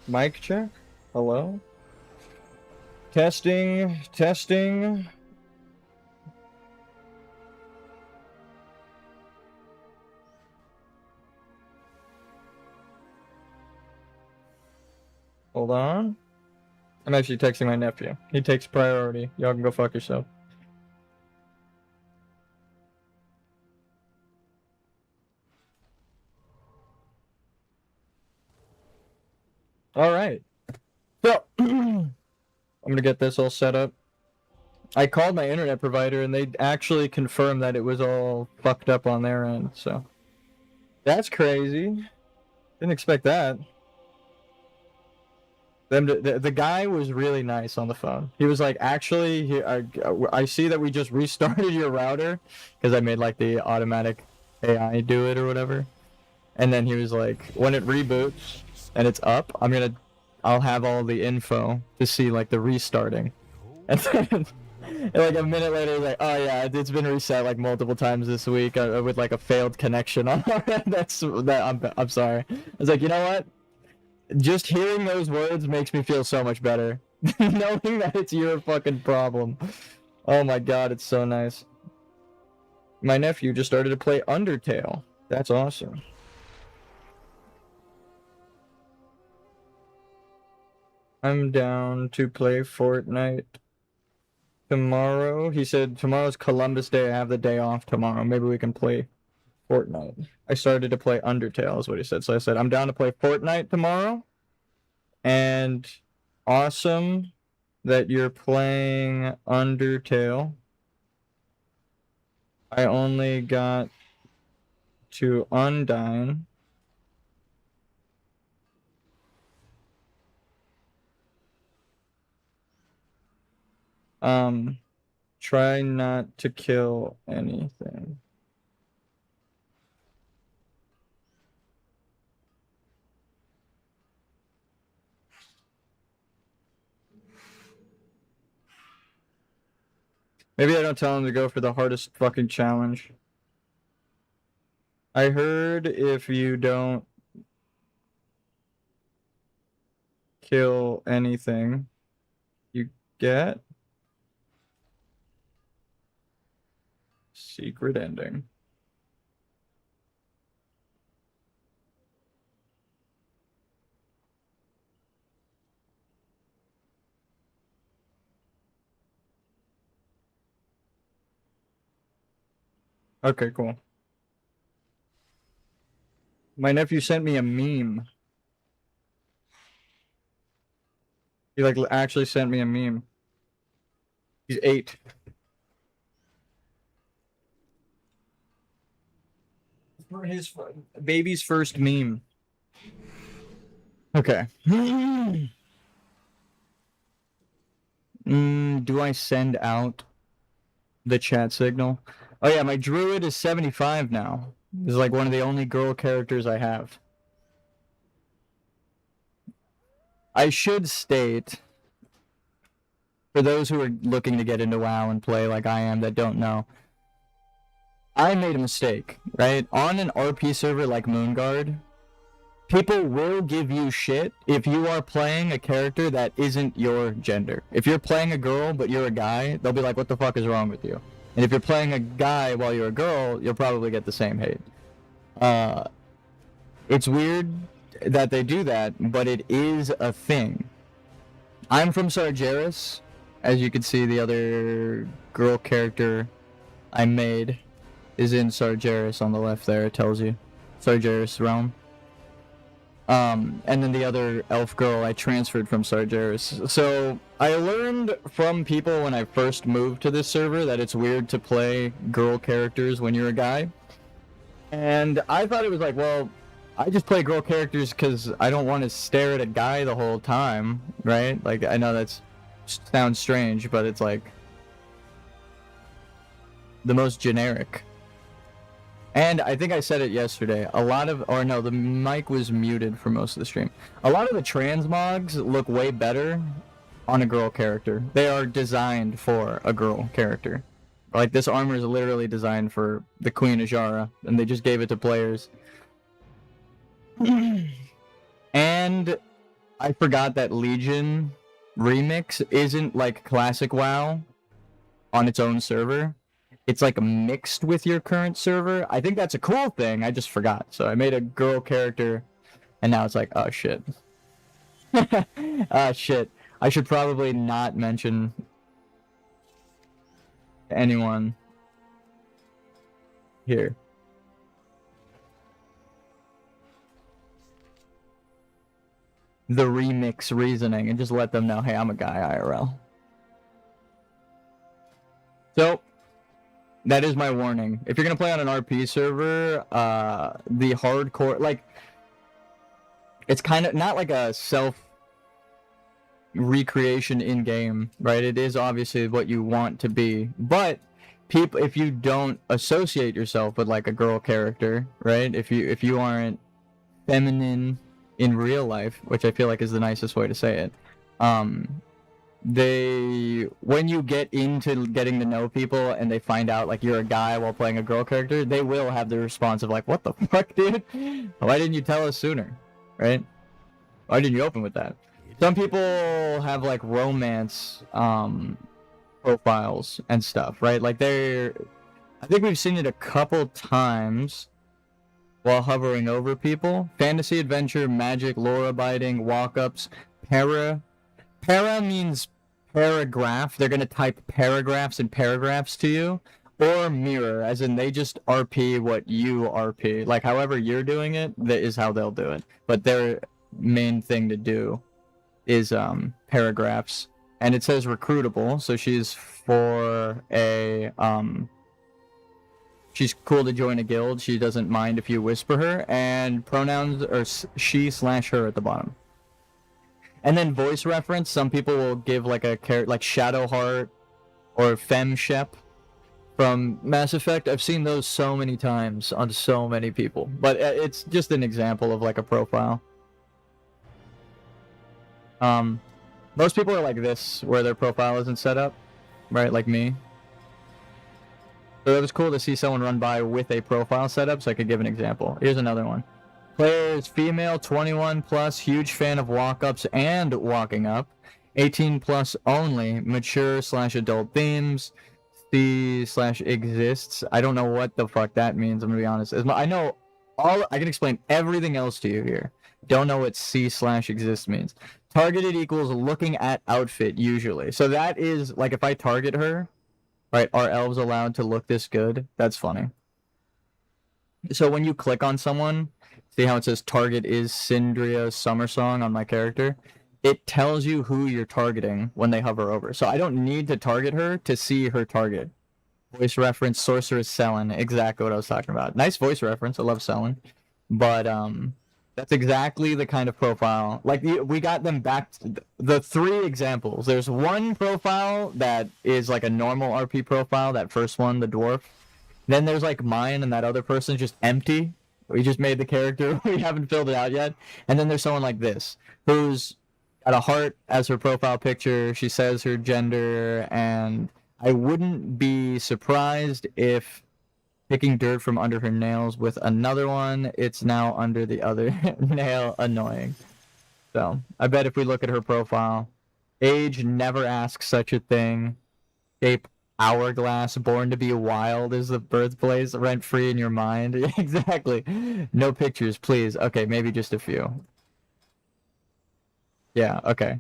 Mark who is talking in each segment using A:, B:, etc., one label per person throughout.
A: Mic check. Hello. Testing. Testing. Hold on. I'm actually texting my nephew. He takes priority. Y'all can go fuck yourself. All right. So, I'm gonna get this all set up. I called my internet provider and they actually confirmed that it was all fucked up on their end, so. That's crazy. Didn't expect that. The guy was really nice on the phone. He was like, actually, I see that we just restarted your router because I made like the automatic AI do it or whatever. And then he was like, when it reboots and it's up, I'll have all the info to see like the restarting. And then like a minute later, he's like, oh yeah, it's been reset like multiple times this week with like a failed connection on our end. I'm sorry. I was like, you know what? Just hearing those words makes me feel so much better. Knowing that it's your fucking problem. Oh my god, it's so nice. My nephew just started to play Undertale. That's awesome. I'm down to play Fortnite tomorrow. He said tomorrow's Columbus Day. I have the day off tomorrow. Maybe we can play Fortnite. I started to play Undertale is what he said. So I said, I'm down to play Fortnite tomorrow. And awesome that you're playing Undertale. I only got to Undyne. Try not to kill anything. Maybe I don't tell him to go for the hardest fucking challenge. I heard if you don't kill anything, you get secret ending. Okay, cool. My nephew sent me a meme. He like actually sent me a meme. He's 8. For his baby's first meme. Okay. Do I send out the chat signal? Oh yeah, my druid is 75 now. This is like one of the only girl characters I have. I should state, for those who are looking to get into WoW and play like I am that don't know, I made a mistake, right? On an RP server like Moonguard, people will give you shit if you are playing a character that isn't your gender. If you're playing a girl but you're a guy, they'll be like, what the fuck is wrong with you? And if you're playing a guy while you're a girl, you'll probably get the same hate. It's weird that they do that, but it is a thing. I'm from Sargeras. As you can see, the other girl character I made is in Sargeras on the left there. It tells you. Sargeras realm. And then the other elf girl I transferred from Sargeras. So I learned from people when I first moved to this server that it's weird to play girl characters when you're a guy. And I thought it was like, well, I just play girl characters because I don't want to stare at a guy the whole time, right? Like, I know that sounds strange, but it's like the most generic. And I think I said it yesterday, the mic was muted for most of the stream. A lot of the transmogs look way better on a girl character. They are designed for a girl character. Like, this armor is literally designed for the Queen Azshara, and they just gave it to players. And I forgot that Legion Remix isn't like classic WoW on its own server. It's like mixed with your current server. I think that's a cool thing. I just forgot. So I made a girl character, and now it's like, oh shit. Shit. I should probably not mention anyone here. The remix reasoning and just let them know, hey, I'm a guy IRL. So, that is my warning. If you're gonna play on an RP server, the hardcore, like, it's kind of not like a self recreation in game, right? It is obviously what you want to be, but people, if you don't associate yourself with like a girl character, right? If you aren't feminine in real life, which I feel like is the nicest way to say it, when you get into getting to know people and they find out like you're a guy while playing a girl character, they will have the response of like, what the fuck, dude? Why didn't you tell us sooner, right? Why didn't you open with that? Some people have like romance profiles and stuff, right? Like I think we've seen it a couple times while hovering over people. Fantasy, adventure, magic, lore abiding, walk-ups, para means paragraph. They're gonna type paragraphs and paragraphs to you. Or mirror, as in they just RP what you RP. Like however you're doing it, that is how they'll do it. But their main thing to do is paragraphs. And it says recruitable, so she's for a she's cool to join a guild. She doesn't mind if you whisper her, and pronouns are she/her at the bottom. And then voice reference, some people will give like a character like Shadowheart or FemShep from Mass Effect. I've seen those so many times on so many people, but it's just an example of like a profile. Most people are like this, where their profile isn't set up, right? Like me. So it was cool to see someone run by with a profile setup, so I could give an example. Here's another one. Player is female, 21 plus, huge fan of walk-ups and walking up, 18 plus only, mature/adult themes, C/exists. I don't know what the fuck that means, I'm gonna be honest. I know I can explain everything else to you here. Don't know what C/exist means. Targeted equals looking at outfit, usually. So that is, like, if I target her, right, are elves allowed to look this good? That's funny. So when you click on someone, see how it says target is Syndria Summersong on my character? It tells you who you're targeting when they hover over. So I don't need to target her to see her target. Voice reference, Sorceress Selin. Exactly what I was talking about. Nice voice reference. I love Selin. But, that's exactly the kind of profile. Like, we got them back to the 3 examples. There's one profile that is like a normal RP profile, that first one, the dwarf. Then there's like mine, and that other person's just empty. We just made the character. We haven't filled it out yet. And then there's someone like this, who's got a heart as her profile picture. She says her gender, and I wouldn't be surprised if picking dirt from under her nails with another one, it's now under the other nail. Annoying. So, I bet if we look at her profile, age, never ask such a thing. Shape, hourglass, born to be wild is the birthplace, rent free in your mind. Exactly. No pictures, please. Okay, maybe just a few. Yeah, okay.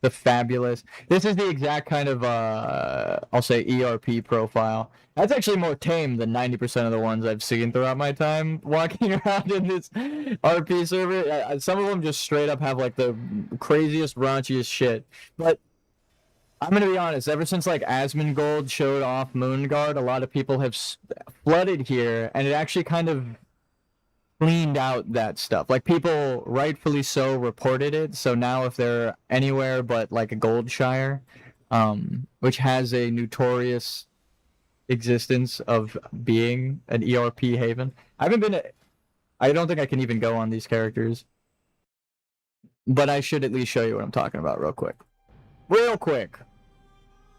A: The fabulous. This is the exact kind of, I'll say ERP profile. That's actually more tame than 90% of the ones I've seen throughout my time walking around in this RP server. Some of them just straight up have like the craziest, raunchiest shit. But I'm gonna be honest, ever since like Asmongold showed off Moonguard, a lot of people have flooded here, and it actually kind of cleaned out that stuff. Like, people rightfully so reported it, so now if they're anywhere but like a Goldshire, which has a notorious existence of being an ERP haven. I don't think I can even go on these characters, but I should at least show you what I'm talking about real quick.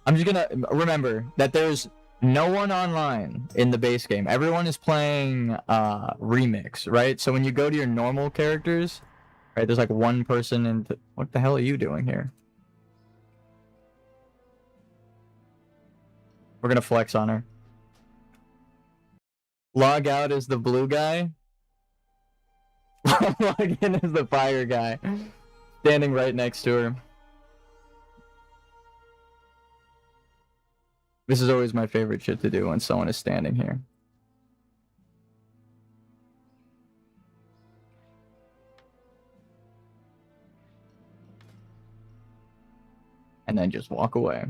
A: I'm just gonna remember that there's no one online in the base game. Everyone is playing Remix, right? So when you go to your normal characters, Right, there's like one person in... What the hell are you doing here? We're gonna flex on her. Log out is the blue guy. Log in is the fire guy. Standing right next to her. This is always my favorite shit to do when someone is standing here. And then just walk away.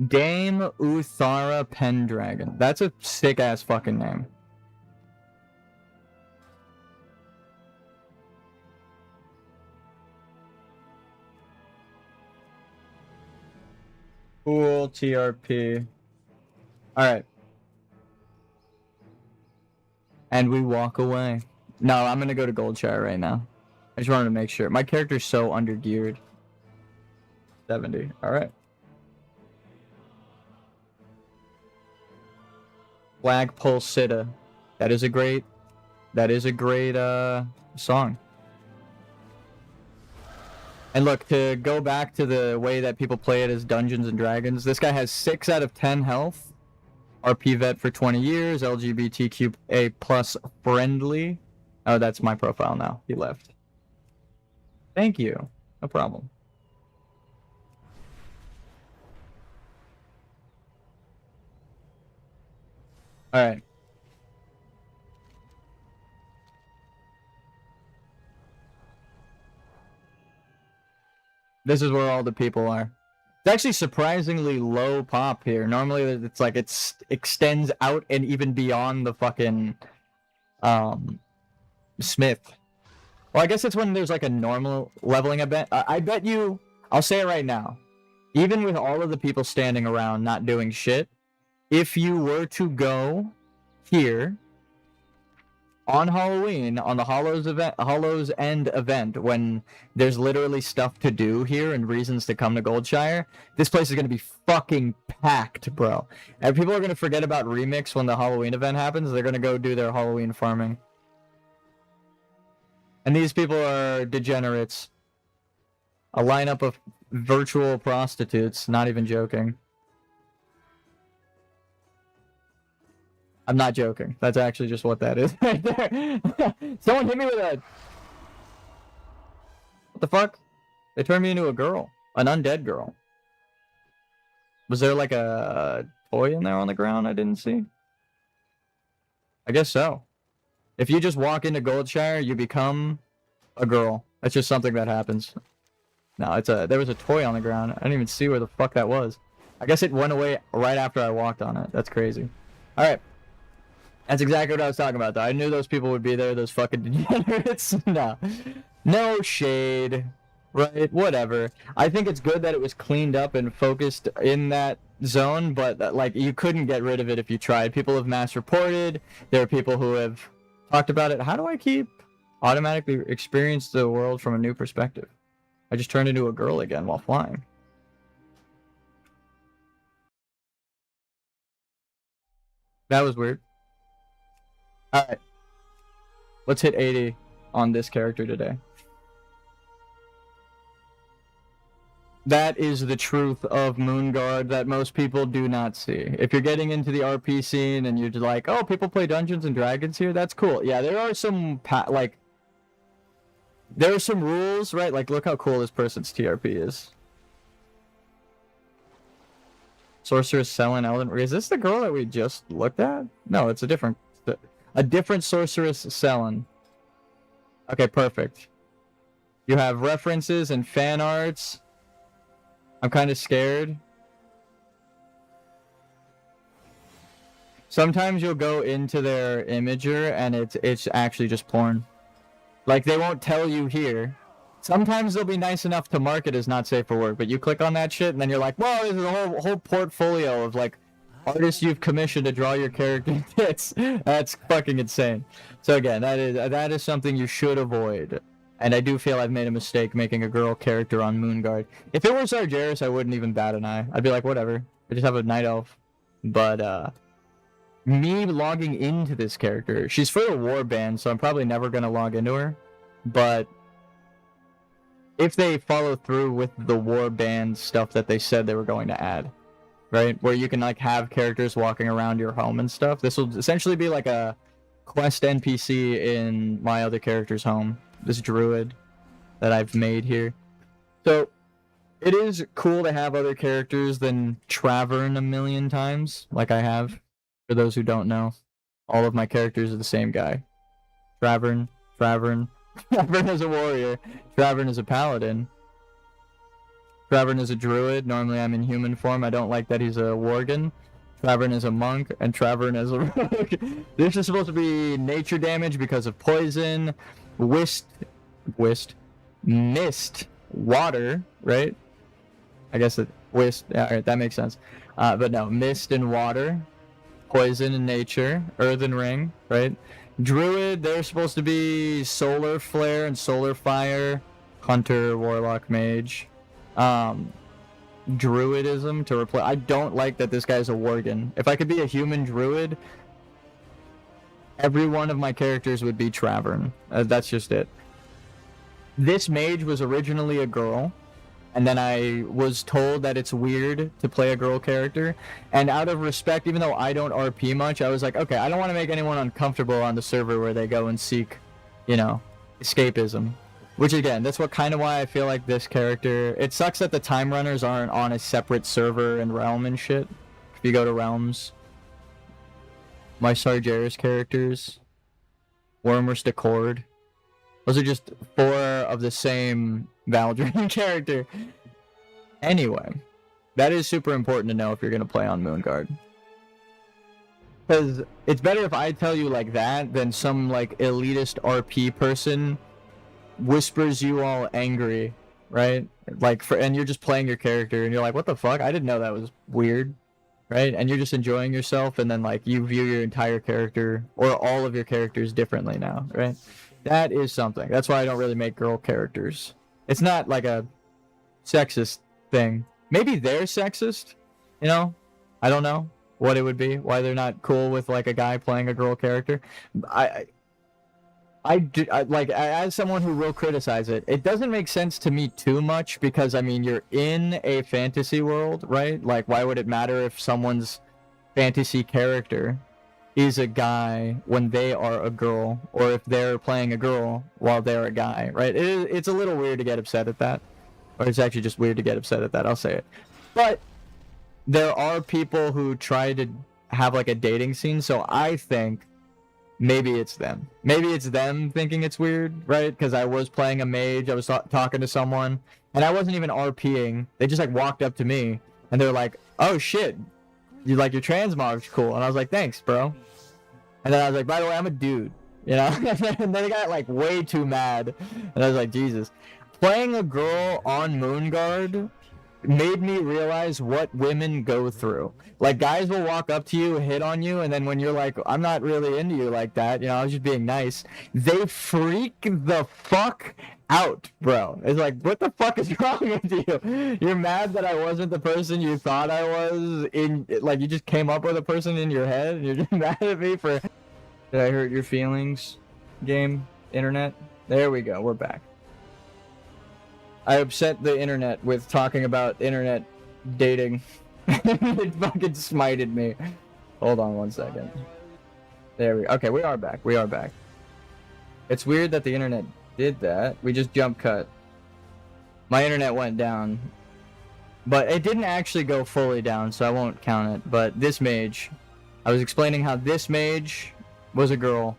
A: Dame Uthara Pendragon. That's a sick-ass fucking name. Cool, TRP. Alright. And we walk away. No, I'm gonna go to Goldshire right now. I just wanted to make sure. My character's so undergeared. 70. Alright. Flagpole Sitta. That is a great song. And look, to go back to the way that people play it as Dungeons and Dragons, this guy has 6 out of 10 health. RP vet for 20 years, LGBTQA plus friendly. Oh, that's my profile now. He left. Thank you. No problem. Alright. This is where all the people are. It's actually surprisingly low pop here. Normally it's like it extends out and even beyond the fucking Smith. Well, I guess it's when there's like a normal leveling event. I bet you, I'll say it right now, even with all of the people standing around not doing shit, if you were to go here on Halloween, on the Hallows End event, when there's literally stuff to do here and reasons to come to Goldshire, this place is going to be fucking packed, bro. And people are going to forget about Remix when the Halloween event happens. They're going to go do their Halloween farming. And these people are degenerates. A lineup of virtual prostitutes, not even joking. I'm not joking. That's actually just what that is right there. Someone hit me with a... What the fuck? They turned me into a girl. An undead girl. Was there like a toy in there on the ground I didn't see? I guess so. If you just walk into Goldshire, you become a girl. That's just something that happens. No, there was a toy on the ground. I didn't even see where the fuck that was. I guess it went away right after I walked on it. That's crazy. Alright. That's exactly what I was talking about, though. I knew those people would be there, those fucking degenerates. No. No shade. Right? Whatever. I think it's good that it was cleaned up and focused in that zone, but, like, you couldn't get rid of it if you tried. People have mass reported. There are people who have talked about it. How do I keep automatically experience the world from a new perspective? I just turned into a girl again while flying. That was weird. Alright. Let's hit 80 on this character today. That is the truth of Moonguard that most people do not see. If you're getting into the RP scene and you're just like, oh, people play Dungeons and Dragons here, that's cool. Yeah, there are some, there are some rules, right? Like, look how cool this person's TRP is. Sorceress Selene Elden Ring. Is this the girl that we just looked at? No, it's a different Sorceress Selene. Okay, perfect. You have references and fan arts. I'm kind of scared. Sometimes you'll go into their imager and it's actually just porn. Like, they won't tell you here. Sometimes they'll be nice enough to mark it as not safe for work, but you click on that shit and then you're like, whoa, this is a whole portfolio of, like, artists you've commissioned to draw your character tits. That's fucking insane. So again, that is something you should avoid. And I do feel I've made a mistake making a girl character on Moonguard. If it were Sargeras, I wouldn't even bat an eye. I'd be like, whatever. I just have a night elf. But, me logging into this character, she's for the warband, so I'm probably never gonna log into her. But if they follow through with the warband stuff that they said they were going to add, right? Where you can like have characters walking around your home and stuff. This will essentially be like a quest NPC in my other character's home. This druid that I've made here. So it is cool to have other characters than Travern a million times, like I have. For those who don't know, all of my characters are the same guy. Travern. Travern is a warrior. Travern is a paladin. Travern is a druid. Normally I'm in human form. I don't like that he's a worgen. Travern is a monk, and Travern is a rogue. This is supposed to be nature damage because of poison, mist, water, right? I guess it yeah, alright, that makes sense. But no, mist and water, poison and nature, earthen ring, right? Druid, they're supposed to be solar flare and solar fire, hunter, warlock, mage. Druidism to replace. I don't like that this guy's a worgen. If I could be a human druid, every one of my characters would be Travern. That's just it. This mage was originally a girl, and then I was told that it's weird to play a girl character, and out of respect, even though I don't RP much, I was like, okay, I don't want to make anyone uncomfortable on the server where they go and seek, you know, escapism. Which again, that's what kind of why I feel like this character, it sucks that the Time Runners aren't on a separate server and realm and shit. If you go to realms, my Sargeras characters, Wormers Decord, those are just 4 of the same Valdrin character. Anyway, that is super important to know if you're going to play on Moonguard. Because it's better if I tell you like that than some like elitist RP person whispers you all angry, right? Like, and you're just playing your character and you're like, what the fuck? I didn't know that was weird, right? And you're just enjoying yourself, and then like you view your entire character or all of your characters differently now, right? That is something. That's why I don't really make girl characters. It's not like a sexist thing. Maybe they're sexist, you know? I don't know what it would be, why they're not cool with like a guy playing a girl character. I like, as someone who will criticize it, it doesn't make sense to me too much, because I mean, you're in a fantasy world, right? Like, why would it matter if someone's fantasy character is a guy when they are a girl, or if they're playing a girl while they're a guy, right? It's a little weird to get upset at that, or it's actually just weird to get upset at that, I'll say it. But there are people who try to have like a dating scene, so I think maybe it's them. Maybe it's them thinking it's weird, right? Because I was playing a mage, I was talking to someone, and I wasn't even RPing. They just like walked up to me, and they're like, "Oh shit, you like your transmog's cool," and I was like, "Thanks, bro." And then I was like, "By the way, I'm a dude," you know. And then they got like way too mad, and I was like, "Jesus." Playing a girl on Moonguard made me realize what women go through. Like, guys will walk up to you, hit on you, and then when you're like, I'm not really into you like that, you know, I was just being nice, they freak the fuck out, bro. It's like, what the fuck is wrong with you? You're mad that I wasn't the person you thought I was in, like, you just came up with a person in your head, and you're just mad at me for... Did I hurt your feelings, game, internet? There we go, we're back. I upset the internet with talking about internet dating. It fucking smited me. Hold on one second. There we... Okay, we are back. We are back. It's weird that the internet did that. We just jump cut. My internet went down. But it didn't actually go fully down, so I won't count it. But this mage... I was explaining how this mage was a girl.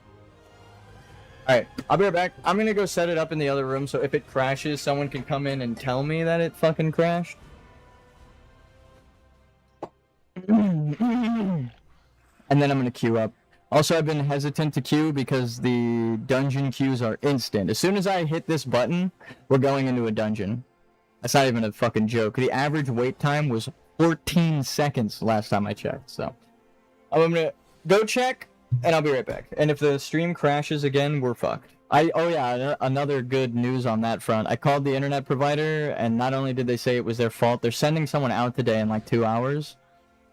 A: Alright, I'll be right back. I'm gonna go set it up in the other room, so if it crashes, someone can come in and tell me that it fucking crashed. And then I'm gonna queue up. Also, I've been hesitant to queue because the dungeon queues are instant. As soon as I hit this button, we're going into a dungeon. That's not even a fucking joke. The average wait time was 14 seconds last time I checked, so... I'm gonna go check, and I'll be right back. And if the stream crashes again, we're fucked. Oh yeah, another good news on that front. I called the internet provider, and not only did they say it was their fault, they're sending someone out today in like 2 hours.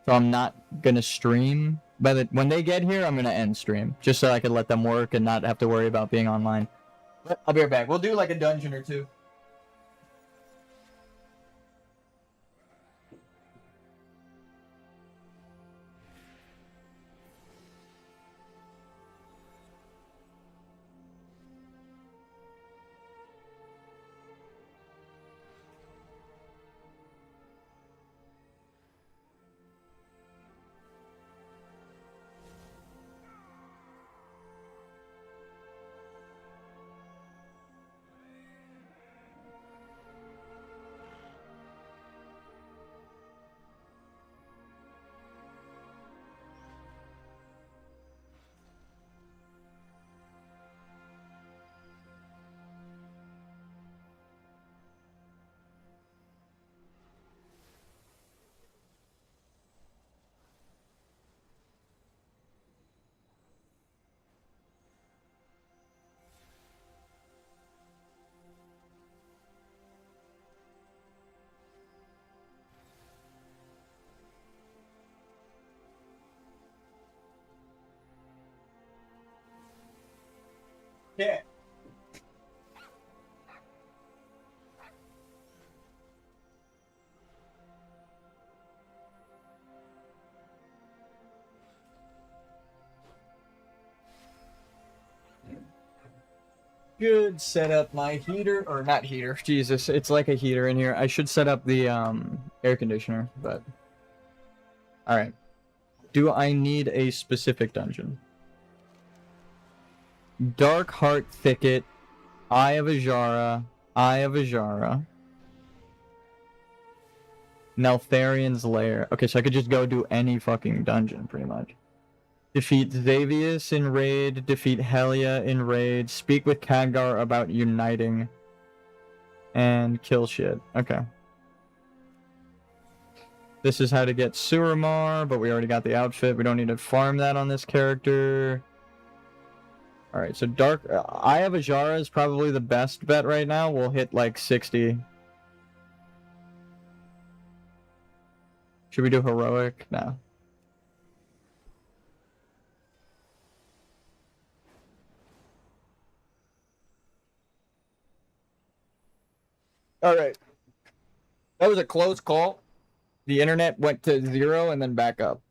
A: So I'm not gonna stream. But when they get here, I'm gonna end stream. Just so I can let them work and not have to worry about being online. But I'll be right back. We'll do like a dungeon or two. Okay. Should set up my heater, or not heater, Jesus, it's like a heater in here. I should set up the air conditioner, but all right. Do I need a specific dungeon? Dark Heart Thicket, Eye of Ajara, Eye of Ajara, Neltharion's Lair. Okay, so I could just go do any fucking dungeon, pretty much. Defeat Xavius in raid, defeat Helia in raid, speak with Khadgar about uniting, and kill shit. Okay. This is how to get Suramar, but we already got the outfit. We don't need to farm that on this character. Alright, so Dark... Eye of Ajara is probably the best bet right now. We'll hit like 60. Should we do Heroic? No. Alright. That was a close call. The internet went to 0 and then back up.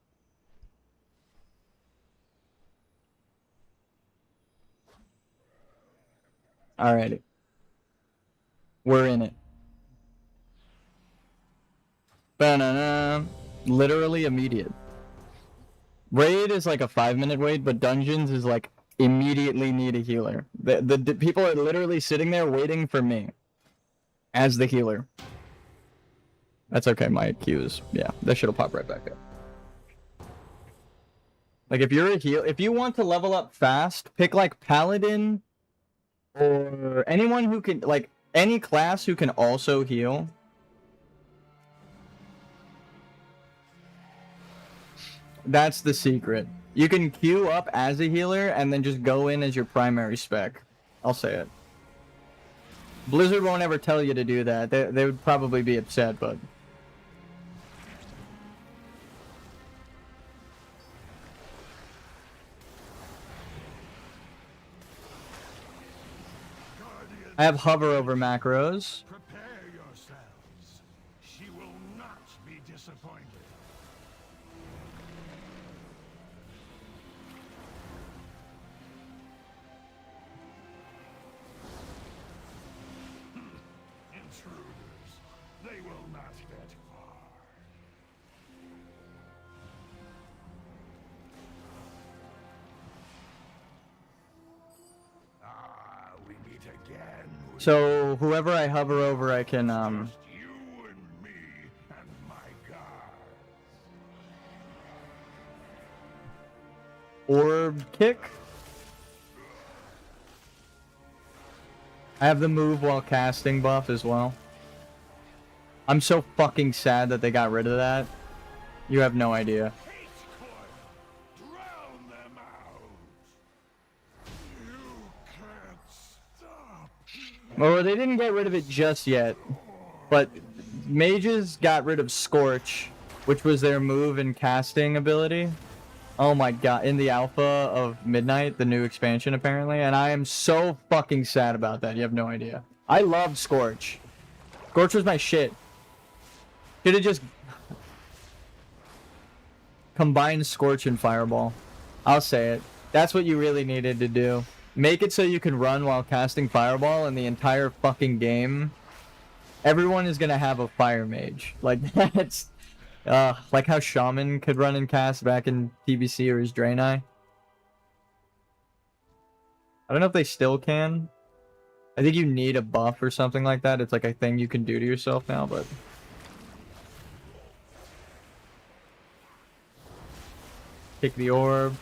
A: Alrighty. We're in it. Ba-na-na. Literally immediate. Raid is like a 5-minute wait, but dungeons is like immediately need a healer. The people are literally sitting there waiting for me as the healer. That's okay, my Q's. Yeah, that shit'll pop right back up. Like if you're a heal, if you want to level up fast, pick like Paladin or anyone who can, like any class who can also heal. That's the secret. You can queue up as a healer and then just go in as your primary spec. I'll say it. Blizzard won't ever tell you to do that. They would probably be upset, but... I have hover over macros.
B: Prepare yourselves. She will not be disappointed. Intruders. They will not get far. Ah, we meet again.
A: So whoever I hover over, I can
B: Just you and me and my guards.
A: orb kick. I have the move while casting buff as well. I'm so fucking sad that they got rid of that. You have no idea.
B: Hate coil. Drown them out. You can't stop.
A: Well, they didn't get rid of it just yet, but mages got rid of Scorch, which was their move and casting ability. Oh my god, in the alpha of Midnight, the new expansion apparently, and I am so fucking sad about that. You have no idea. I love Scorch. Scorch was my shit. Should have just combined Scorch and Fireball. I'll say it. That's what you really needed to do. Make it so you can run while casting Fireball in the entire fucking game. Everyone is gonna have a Fire Mage. Like, that's... like how Shaman could run and cast back in TBC or his Draenei. I don't know if they still can. I think you need a buff or something like that. It's like a thing you can do to yourself now, but... Kick the orb.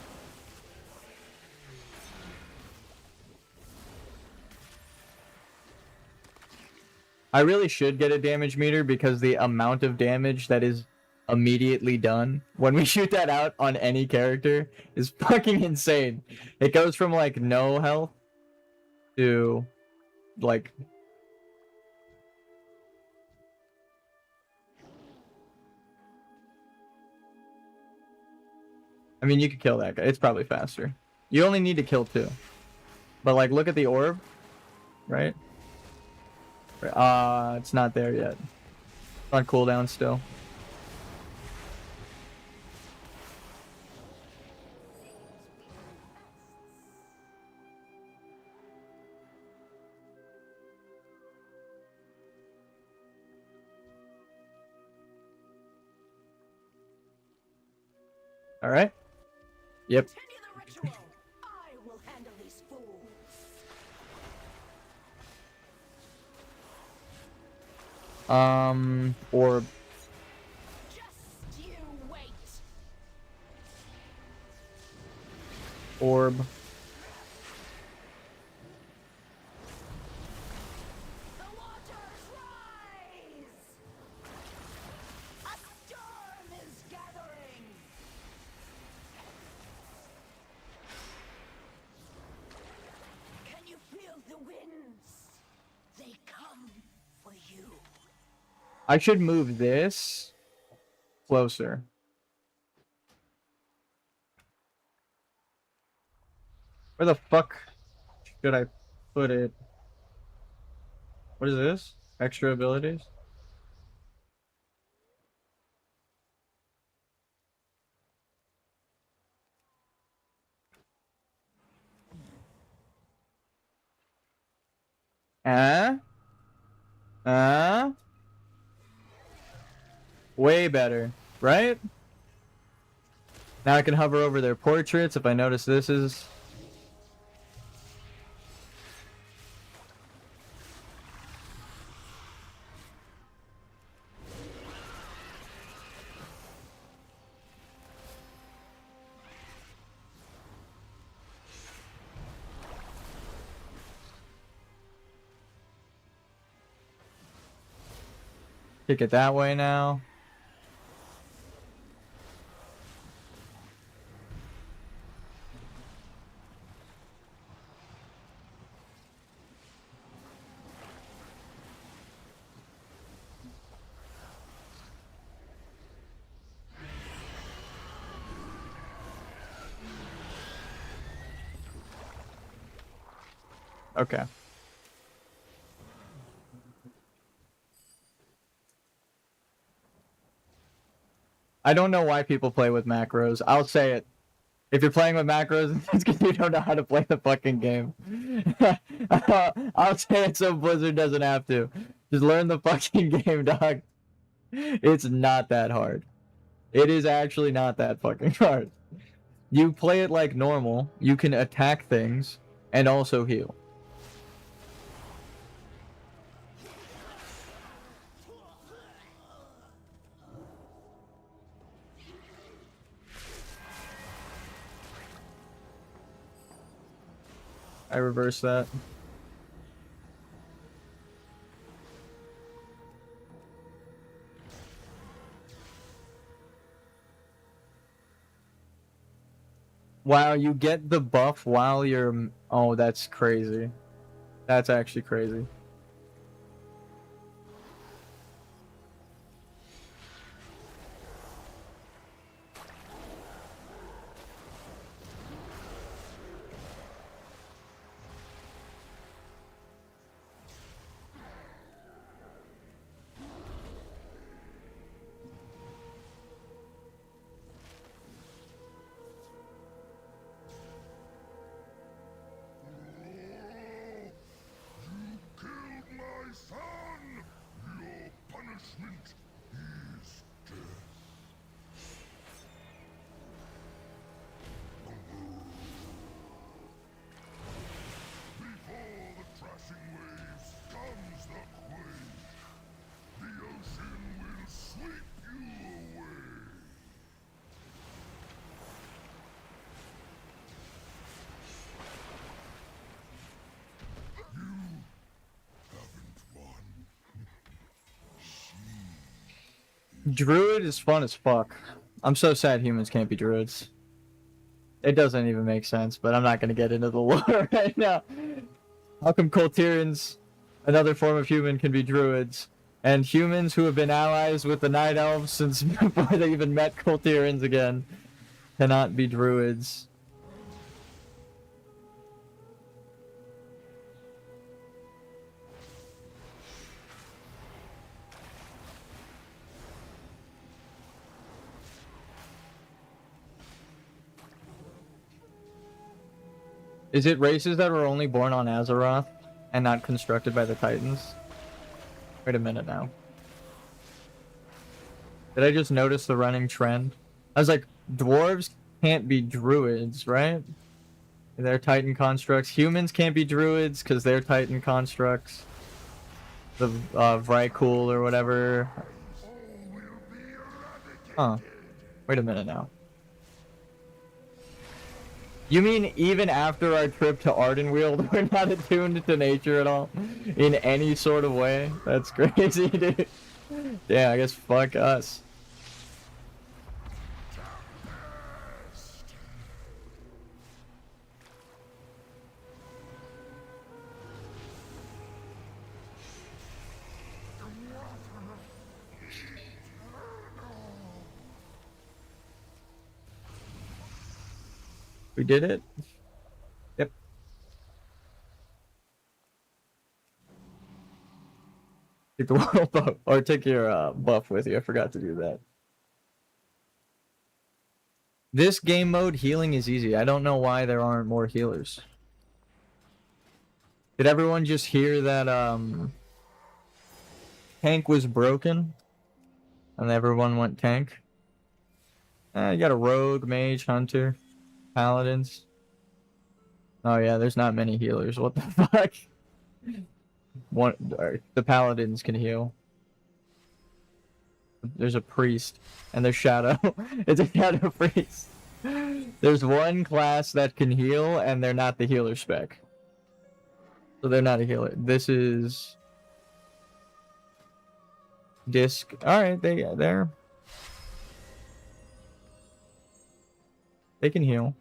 A: I really should get a damage meter because the amount of damage that is immediately done when we shoot that out on any character is fucking insane. It goes from like no health to like... I mean, you could kill that guy. It's probably faster. You only need to kill 2. But like, look at the orb, right? It's not there yet. It's on cooldown still. All right. Yep.
C: Continue the ritual. I will handle these fools.
A: Orb.
C: Just you wait.
A: Orb.
C: The waters rise. A storm is gathering. Can you feel the winds? They come for you.
A: I should move this closer. Where the fuck should I put it? What is this? Extra abilities? Way better, right? Now I can hover over their portraits if I notice this is... Kick it that way now. Okay. I don't know why people play with macros. I'll say it. If you're playing with macros, it's because you don't know how to play the fucking game. I'll say it so Blizzard doesn't have to. Just learn the fucking game, dog. It's not that hard. It is actually not that fucking hard. You play it like normal. You can attack things and also heal. I reverse that. Wow, you get the buff while you're... Oh, that's crazy. That's actually crazy. Druid is fun as fuck. I'm so sad humans can't be druids. It doesn't even make sense, but I'm not gonna get into the lore right now. How come Colterians, another form of human, can be druids, and humans who have been allies with the Night Elves since before they even met Colterians again cannot be druids? Is it races that were only born on Azeroth and not constructed by the Titans? Wait a minute now. Did I just notice the running trend? I was like, dwarves can't be druids, right? They're Titan constructs. Humans can't be druids because they're Titan constructs. The Vrykul or whatever. Huh. Wait a minute now. You mean even after our trip to Ardenweald, we're not attuned to nature at all? In any sort of way? That's crazy, dude. Yeah, I guess fuck us. We did it? Yep. Take the world buff, or take your buff with you. I forgot to do that. This game mode, healing is easy. I don't know why there aren't more healers. Did everyone just hear that tank was broken? And everyone went tank? You got a rogue, mage, hunter, paladins. Oh yeah, there's not many healers. What the fuck? The paladins can heal. There's a priest, and there's shadow. It's a shadow priest. There's one class that can heal, and they're not the healer spec. So they're not a healer. This is disc. All right, they can heal.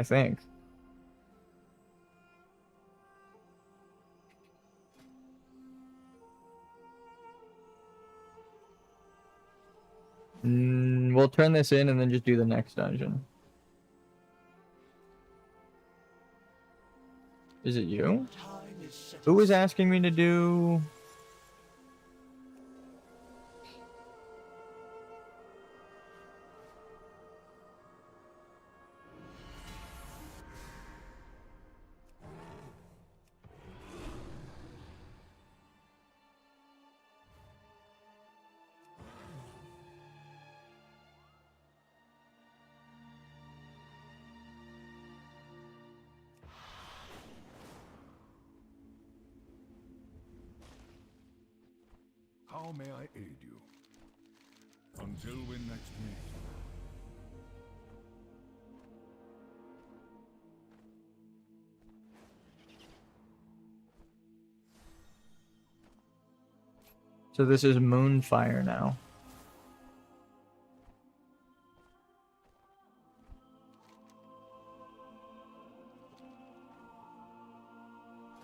A: I think. We'll turn this in and then just do the next dungeon. Is it you? Who was asking me to do?
B: How may I aid you? Until we next meet.
A: So this is Moonfire now.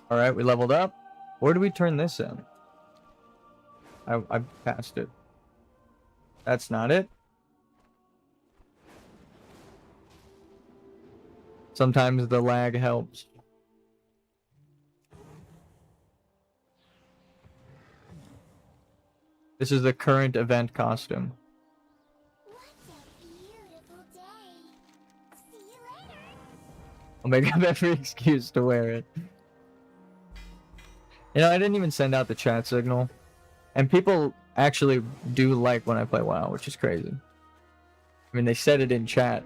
A: All right, we leveled up. Where do we turn this in? I passed it. That's not it. Sometimes the lag helps. This is the current event costume.
C: What a beautiful day. See you later.
A: I'll make up every excuse to wear it. You know, I didn't even send out the chat signal. And people actually do like when I play WoW, which is crazy. I mean, they said it in chat.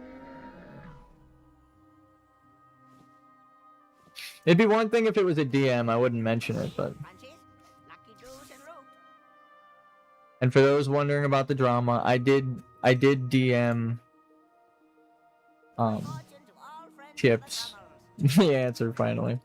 A: It'd be one thing if it was a DM, I wouldn't mention it, but... And for those wondering about the drama, I did DM Chips the answer finally.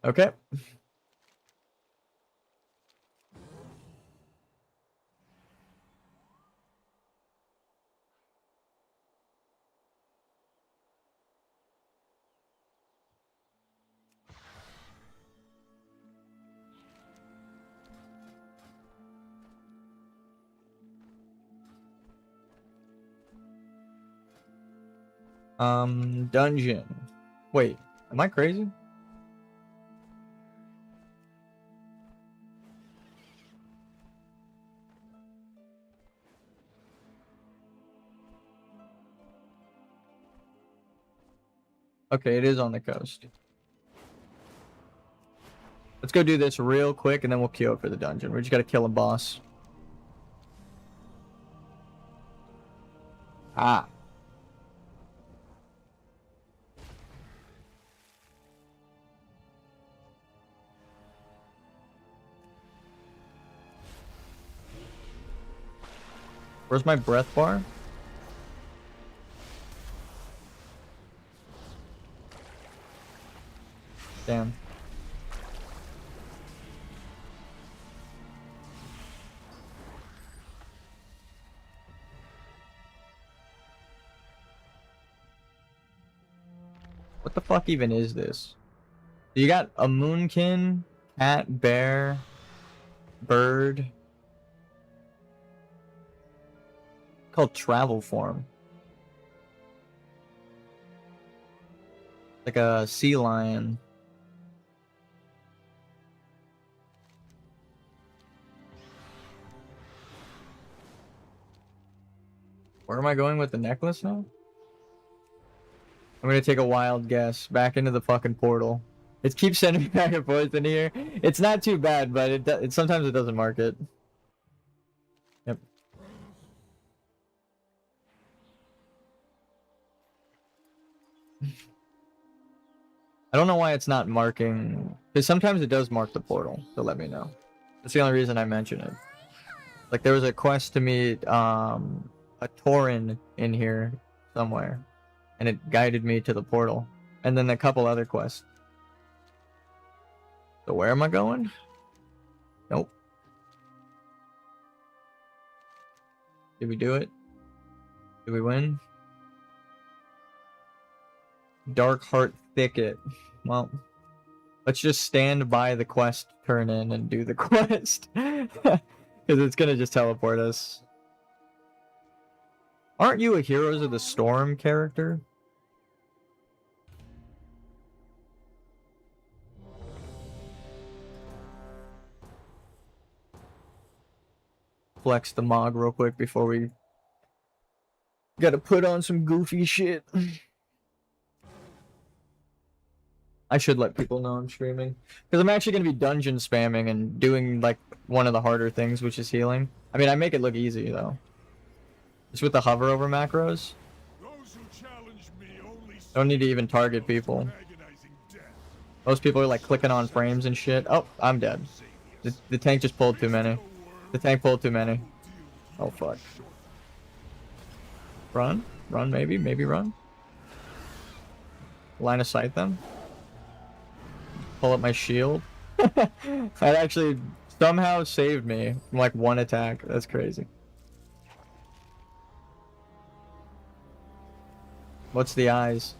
A: Okay. Dungeon. Wait, am I crazy? Okay, it is on the coast. Let's go do this real quick, and then we'll queue up for the dungeon. We just gotta kill a boss. Ah. Where's my breath bar? Damn. What the fuck even is this? You got a moonkin, cat, bear, bird. Called travel form. Like a sea lion. Where am I going with the necklace now? I'm gonna take a wild guess. Back into the fucking portal. It keeps sending me back and forth in here. It's not too bad, but it sometimes it doesn't mark it. Yep. I don't know why it's not marking, because sometimes it does mark the portal to let me know. That's the only reason I mention it. Like there was a quest to meet a Tauren in here somewhere, and it guided me to the portal, and then a couple other quests. So where am I going? Nope. Did we do it? Did we win? Dark Heart Thicket. Well, let's just stand by the quest turn in and do the quest. Because it's gonna just teleport us. Aren't you a Heroes of the Storm character? Flex the Mog real quick before we gotta put on some goofy shit. I should let people know I'm streaming, because I'm actually going to be dungeon spamming and doing like one of the harder things, which is healing. I mean, I make it look easy though. Just with the hover over macros.
B: Those who challenge me only
A: Don't need to even target people.
B: agonizing death.
A: Most people are like clicking on frames and shit. Oh, I'm dead. The tank just pulled too many. The tank pulled too many. Oh fuck. Run? Run maybe? Maybe run? Line of sight them? Pull up my shield? That actually somehow saved me from like one attack. That's crazy. What's the eyes?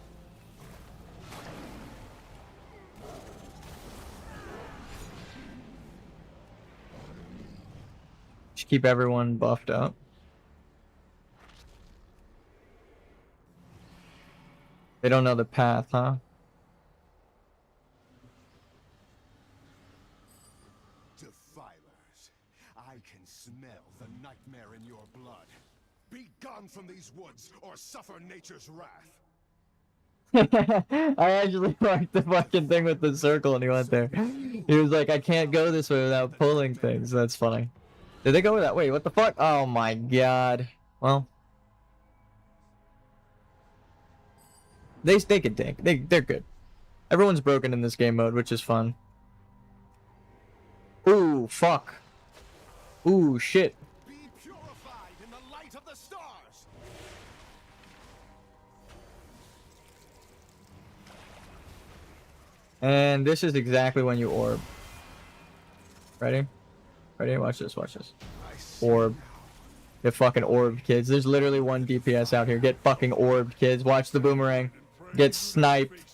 A: Just keep everyone buffed up. They don't know the path, huh?
D: Defilers, I can smell the nightmare in your blood. Be gone from these woods, or suffer nature's wrath.
A: I actually marked the fucking thing with the circle and he went there. He was like, I can't go this way without pulling things. That's funny. Did they go that way? What the fuck? Oh my god. Well. They can tank. They're good. Everyone's broken in this game mode, which is fun. Ooh, fuck. Ooh, shit.
D: Be purified in the light of the stars.
A: And this is exactly when you orb. Ready? Ready? Watch this, watch this. Orb. Get fucking orbed, kids. There's literally one DPS out here. Get fucking orbed, kids. Watch the boomerang. Get sniped.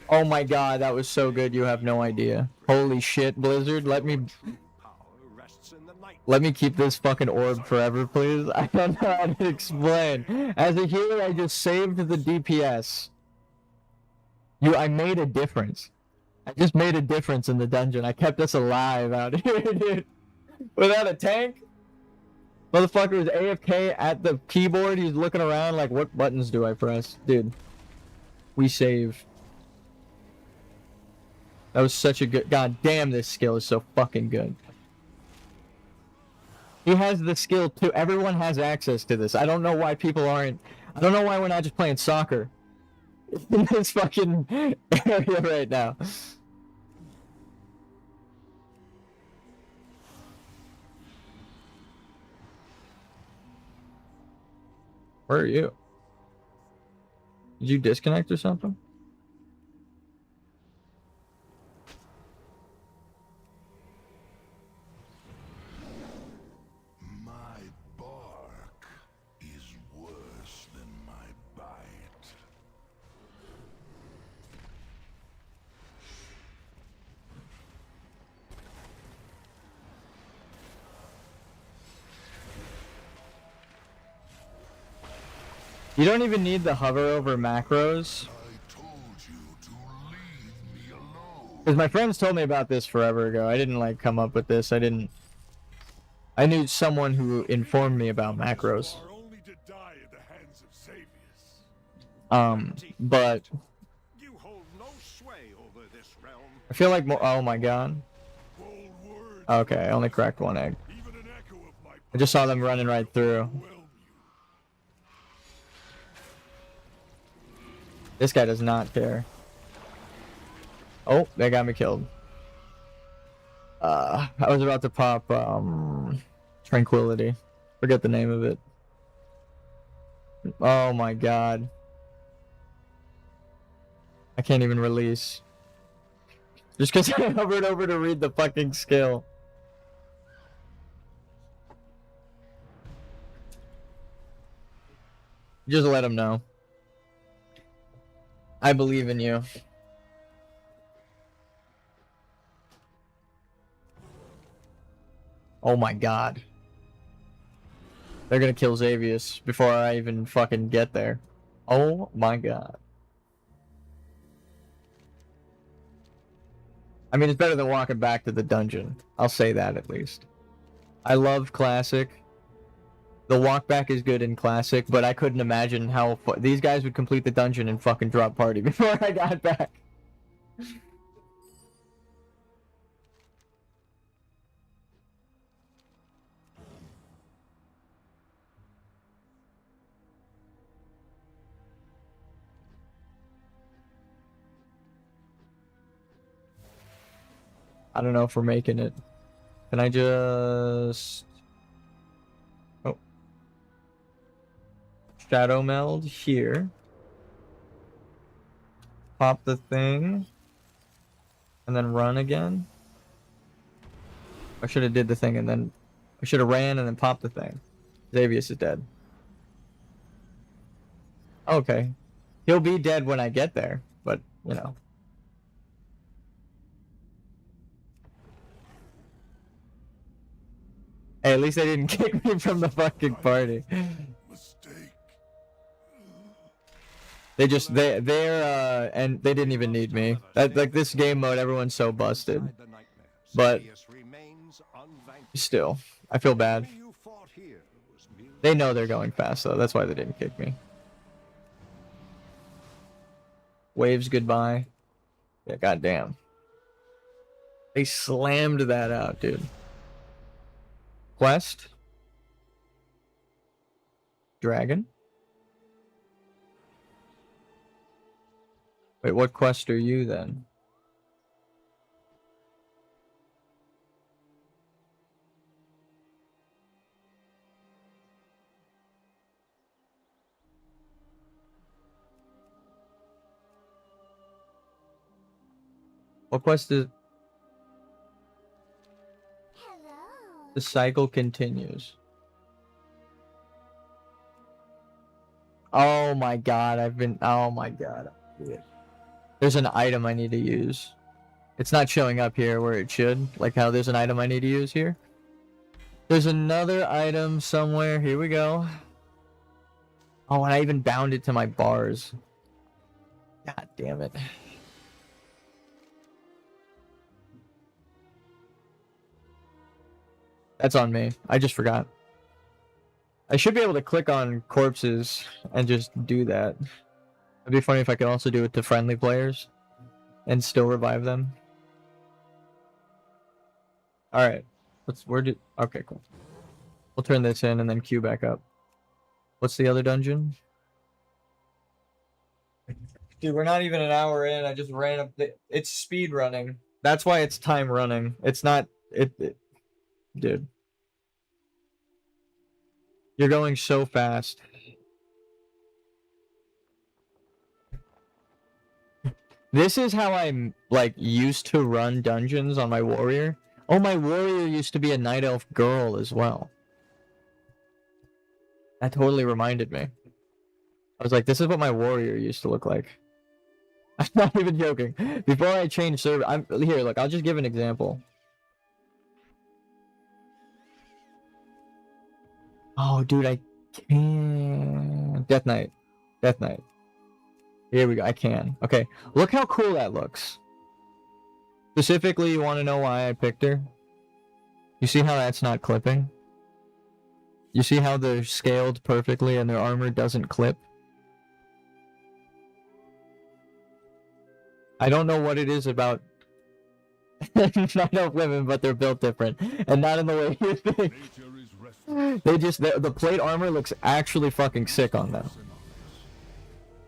A: Oh my god, that was so good, you have no idea. Holy shit, Blizzard, let me keep this fucking orb forever, please. I don't know how to explain. As a healer, I just saved the DPS. I made a difference. I just made a difference in the dungeon. I kept us alive out here, dude. Without a tank? Motherfucker was AFK at the keyboard. He's looking around like, what buttons do I press? Dude, we save. That was such a good... God damn, this skill is so fucking good. He has the skill too. Everyone has access to this. I don't know why people aren't... I don't know why we're not just playing soccer in this fucking area right now. Where are you? Did you disconnect or something?
B: My bark is worse than my bite.
A: You don't even need the hover over macros.
B: I told you to leave me alone.
A: Because my friends told me about this forever ago. I didn't like come up with this. I knew someone who informed me about macros.
B: You are only to die at the hands of Xavius.
A: But
D: You hold no sway over this realm.
A: I feel like oh my god.
B: Bold words,
A: Okay, I only cracked one egg.
B: even an echo of my
A: I just saw them running right through.
B: overwhelm you.
A: This guy does not care. Oh, they got me killed. I was about to pop Tranquility. Forget the name of it. Oh my god. I can't even release. Just because I hovered over to read the fucking skill. Just let him know. I believe in you. Oh my god. They're gonna kill Xavius before I even fucking get there. Oh my god. I mean, it's better than walking back to the dungeon. I'll say that at least. I love Classic. The walk back is good in Classic, but I couldn't imagine how these guys would complete the dungeon and fucking drop party before I got back. I don't know if we're making it. Can I just... Oh. Shadow meld here. Pop the thing. And then run again. I should have did the thing and then... I should have ran and then popped the thing. Xavius is dead. Okay. He'll be dead when I get there. But, you know. Hey, at least they didn't kick me from the fucking party.
B: Mistake.
A: They just they're and they didn't even need me. Like this game mode, everyone's so busted.
D: The nightmare.
A: But
D: Xavius remains unvanquished.
A: still, I feel bad.
D: What you fought here was merely
A: They know they're going fast though. That's why they didn't kick me. Waves goodbye. Yeah, goddamn. They slammed that out, dude. Quest. Dragon. Wait, what quest are you then? What quest is...
C: Hello.
A: The cycle continues. Oh my god, oh my god. There's an item I need to use. It's not showing up here where it should. Like how there's an item I need to use here. There's another item somewhere. Here we go. Oh, and I even bound it to my bars. God damn it. That's on me. I just forgot. I should be able to click on corpses and just do that. It'd be funny if I could also do it to friendly players and still revive them. All right. Okay, cool. We'll turn this in and then queue back up. What's the other dungeon? Dude, we're not even an hour in. I just ran up. It's speed running. That's why it's time running. It's not. Dude. You're going so fast. This is how I'm, like, used to run dungeons on my warrior. Oh, my warrior used to be a night elf girl as well. That totally reminded me. I was like, this is what my warrior used to look like. I'm not even joking. Before I change server, here, look, I'll just give an example. Oh, dude, I can. Death Knight. Death Knight. Here we go. I can. Okay. Look how cool that looks. Specifically, you want to know why I picked her? You see how that's not clipping? You see how they're scaled perfectly and their armor doesn't clip? I don't know what it is about night elf women, but they're built different. And not in the way you think.
B: Nature is restless.
A: They just, the plate armor looks actually fucking sick on them.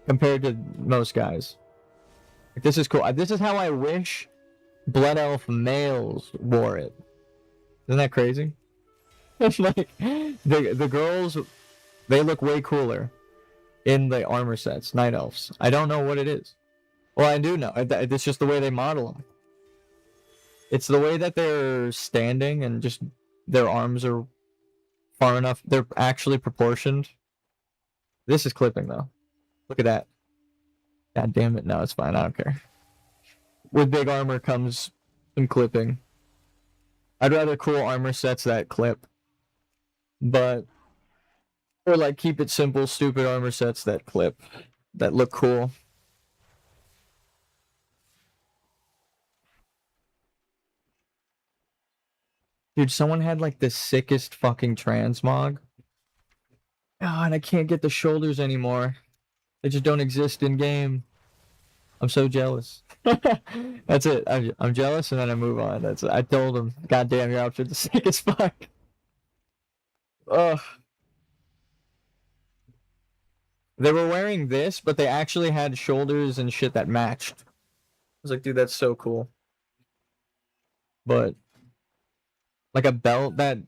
A: Compared to most guys. Like, this is cool. This is how I wish Blood Elf males wore it. Isn't that crazy? Like, the girls, they look way cooler in the armor sets, Night Elves. I don't know what it is. Well, I do know. It's just the way they model them. It's the way that they're standing and just their arms are far enough. They're actually proportioned. This is clipping, though. Look at that. God damn it. No, it's fine. I don't care. With big armor comes some clipping. I'd rather cool armor sets that clip. But, or like keep it simple, stupid armor sets that clip. That look cool. Dude, someone had like the sickest fucking transmog. God, I can't get the shoulders anymore. They just don't exist in game. I'm so jealous. That's it. I'm jealous and then I move on. That's it. I told him, God damn, your outfit's sick as fuck. Ugh. They were wearing this, but they actually had shoulders and shit that matched. I was like, dude, that's so cool. But like a belt that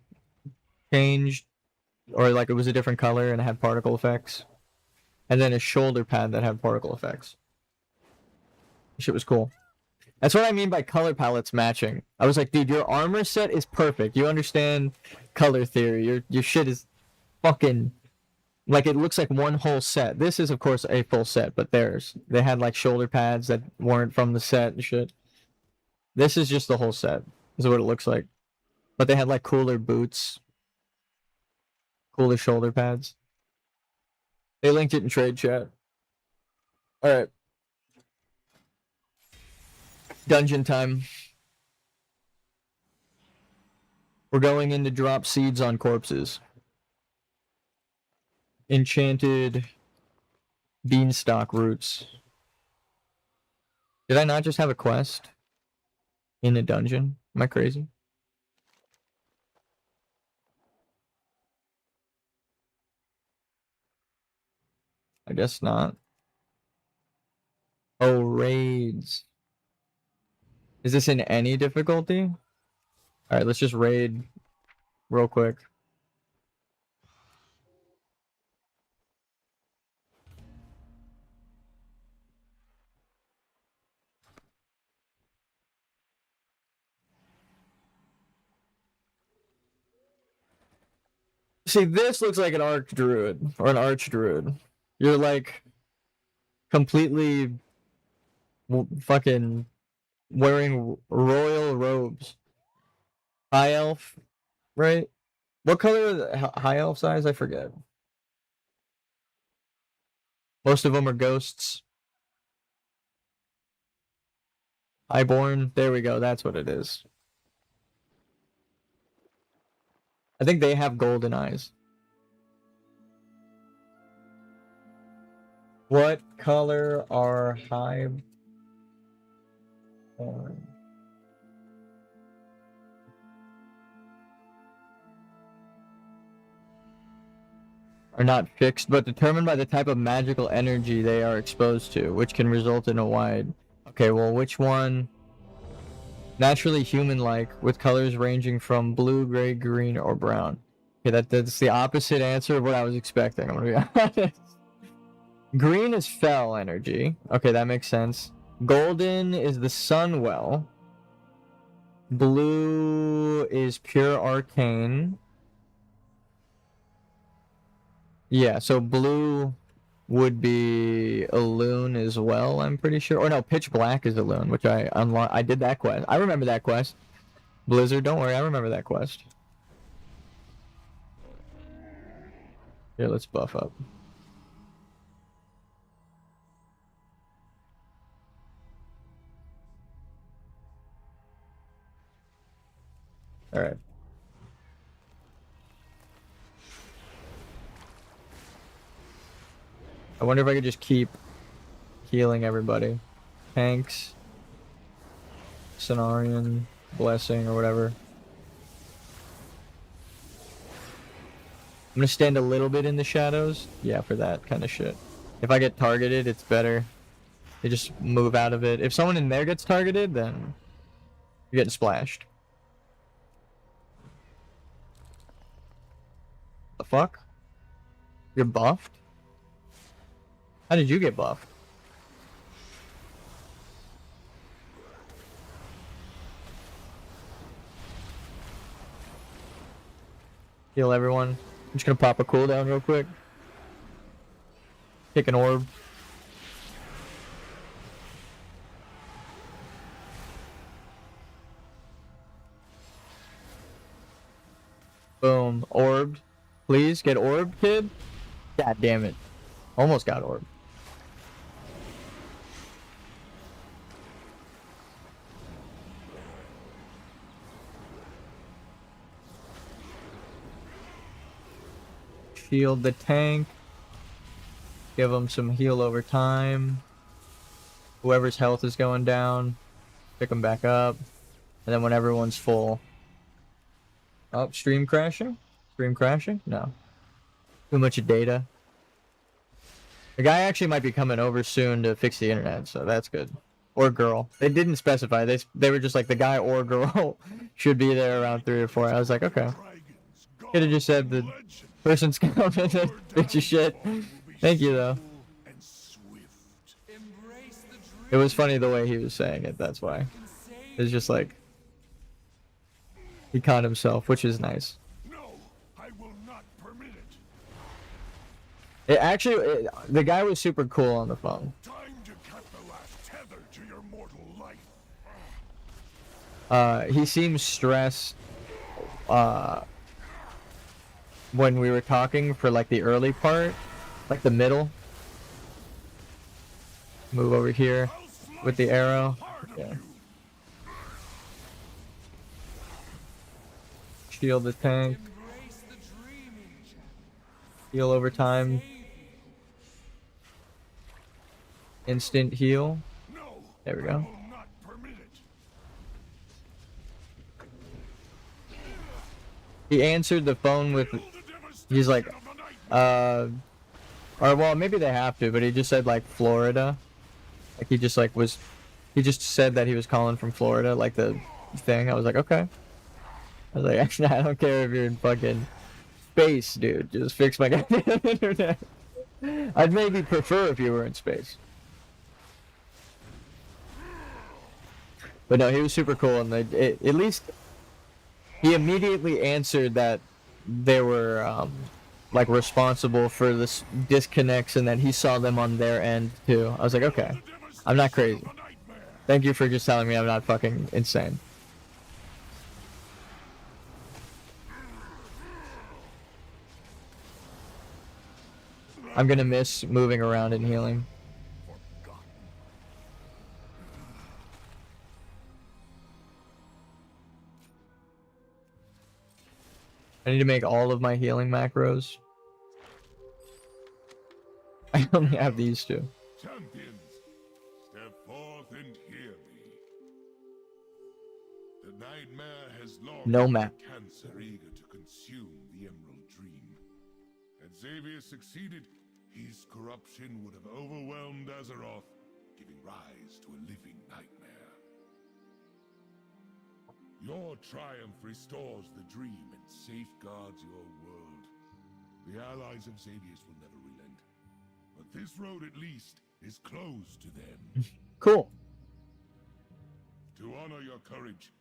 A: changed, or like it was a different color and it had particle effects, and then a shoulder pad that had particle effects. Shit was cool. That's what I mean by color palettes matching. I was like, dude, your armor set is perfect. You understand color theory. Your shit is fucking, like, it looks like one whole set. This is, of course, a full set, but they had like shoulder pads that weren't from the set and shit. This is just the whole set. This is what it looks like. But they had like cooler boots, cooler shoulder pads. They linked it in trade chat. All right. Dungeon time. We're going in to drop seeds on corpses. Enchanted beanstalk roots. Did I not just have a quest in a dungeon? Am I crazy? I guess not. Oh, raids. Is this in any difficulty? Alright, let's just raid real quick. See, this looks like an arch druid or an arch druid. You're like completely fucking wearing royal robes. High elf, right? What color are the high elf size? I forget. Most of them are ghosts. Highborn. There we go. That's what it is. I think they have golden eyes. What color are Highborn? are not fixed, but determined by the type of magical energy they are exposed to, which can result in a wide... Okay, well, which one? Naturally human-like, with colors ranging from blue, gray, green, or brown. Okay, that's the opposite answer of what I was expecting, I'm gonna be honest. Green is fell energy. Okay, that makes sense. Golden is the Sunwell. Blue is pure arcane. Yeah, so blue would be a loon as well, I'm pretty sure. Or no, pitch black is a loon, which I unlocked. I did that quest. I remember that quest. Blizzard, don't worry, I remember that quest. Here, let's buff up. Alright. I wonder if I could just keep healing everybody. Tanks, Cenarian, Blessing, or whatever. I'm gonna stand a little bit in the shadows. Yeah, for that kind of shit. If I get targeted, it's better. They just move out of it. If someone in there gets targeted, then you're getting splashed. The fuck? You're buffed? How did you get buffed? Heal everyone. I'm just gonna pop a cooldown real quick. Pick an orb. Boom. Orbed. Please get orbed, kid. God damn it. Almost got orbed. Shield the tank. Give them some heal over time. Whoever's health is going down, pick them back up. And then when everyone's full. Oh, stream crashing? Stream crashing? No. Too much data. The guy actually might be coming over soon to fix the internet, so that's good. Or girl. They didn't specify. They were just like the guy or girl should be there around 3 or 4. I was like, okay. Could have just said the person's coming to fix your shit. Thank you, though. It was funny the way he was saying it, that's why. It was just like... He caught himself, which is nice.
B: No, I will not permit it.
A: It actually, the guy was super cool on the phone.
B: Time to cut the last tether to your mortal life.
A: He seemed stressed when we were talking for like the early part, like the middle. Move over here with the arrow. Yeah. Shield the tank. Heal over time. Instant heal. There we go.
B: I will not permit it.
A: He answered the phone with, he's like, or well, maybe they have to, but he just said like Florida. Like he just like was, he just said that he was calling from Florida, like the thing. I was like, okay. I was like, actually, I don't care if you're in fucking space, dude. Just fix my goddamn internet. I'd maybe prefer if you were in space. But no, he was super cool, and at least he immediately answered that they were like responsible for this disconnects and that he saw them on their end too. I was like, okay, I'm not crazy. Thank you for just telling me I'm not fucking insane. I'm gonna miss moving around and healing. I need to make all of my healing macros. I only have these two.
B: Champions, step forth and hear me. The nightmare has long
A: No map.
B: cancer eager to consume the Emerald Dream. And Xavier succeeded, his corruption would have overwhelmed Azeroth, giving rise to a living nightmare. Your triumph restores the dream and safeguards your world. The allies of Xavier's will never relent, but this road at least is closed to them.
A: Cool.
B: To honor your courage,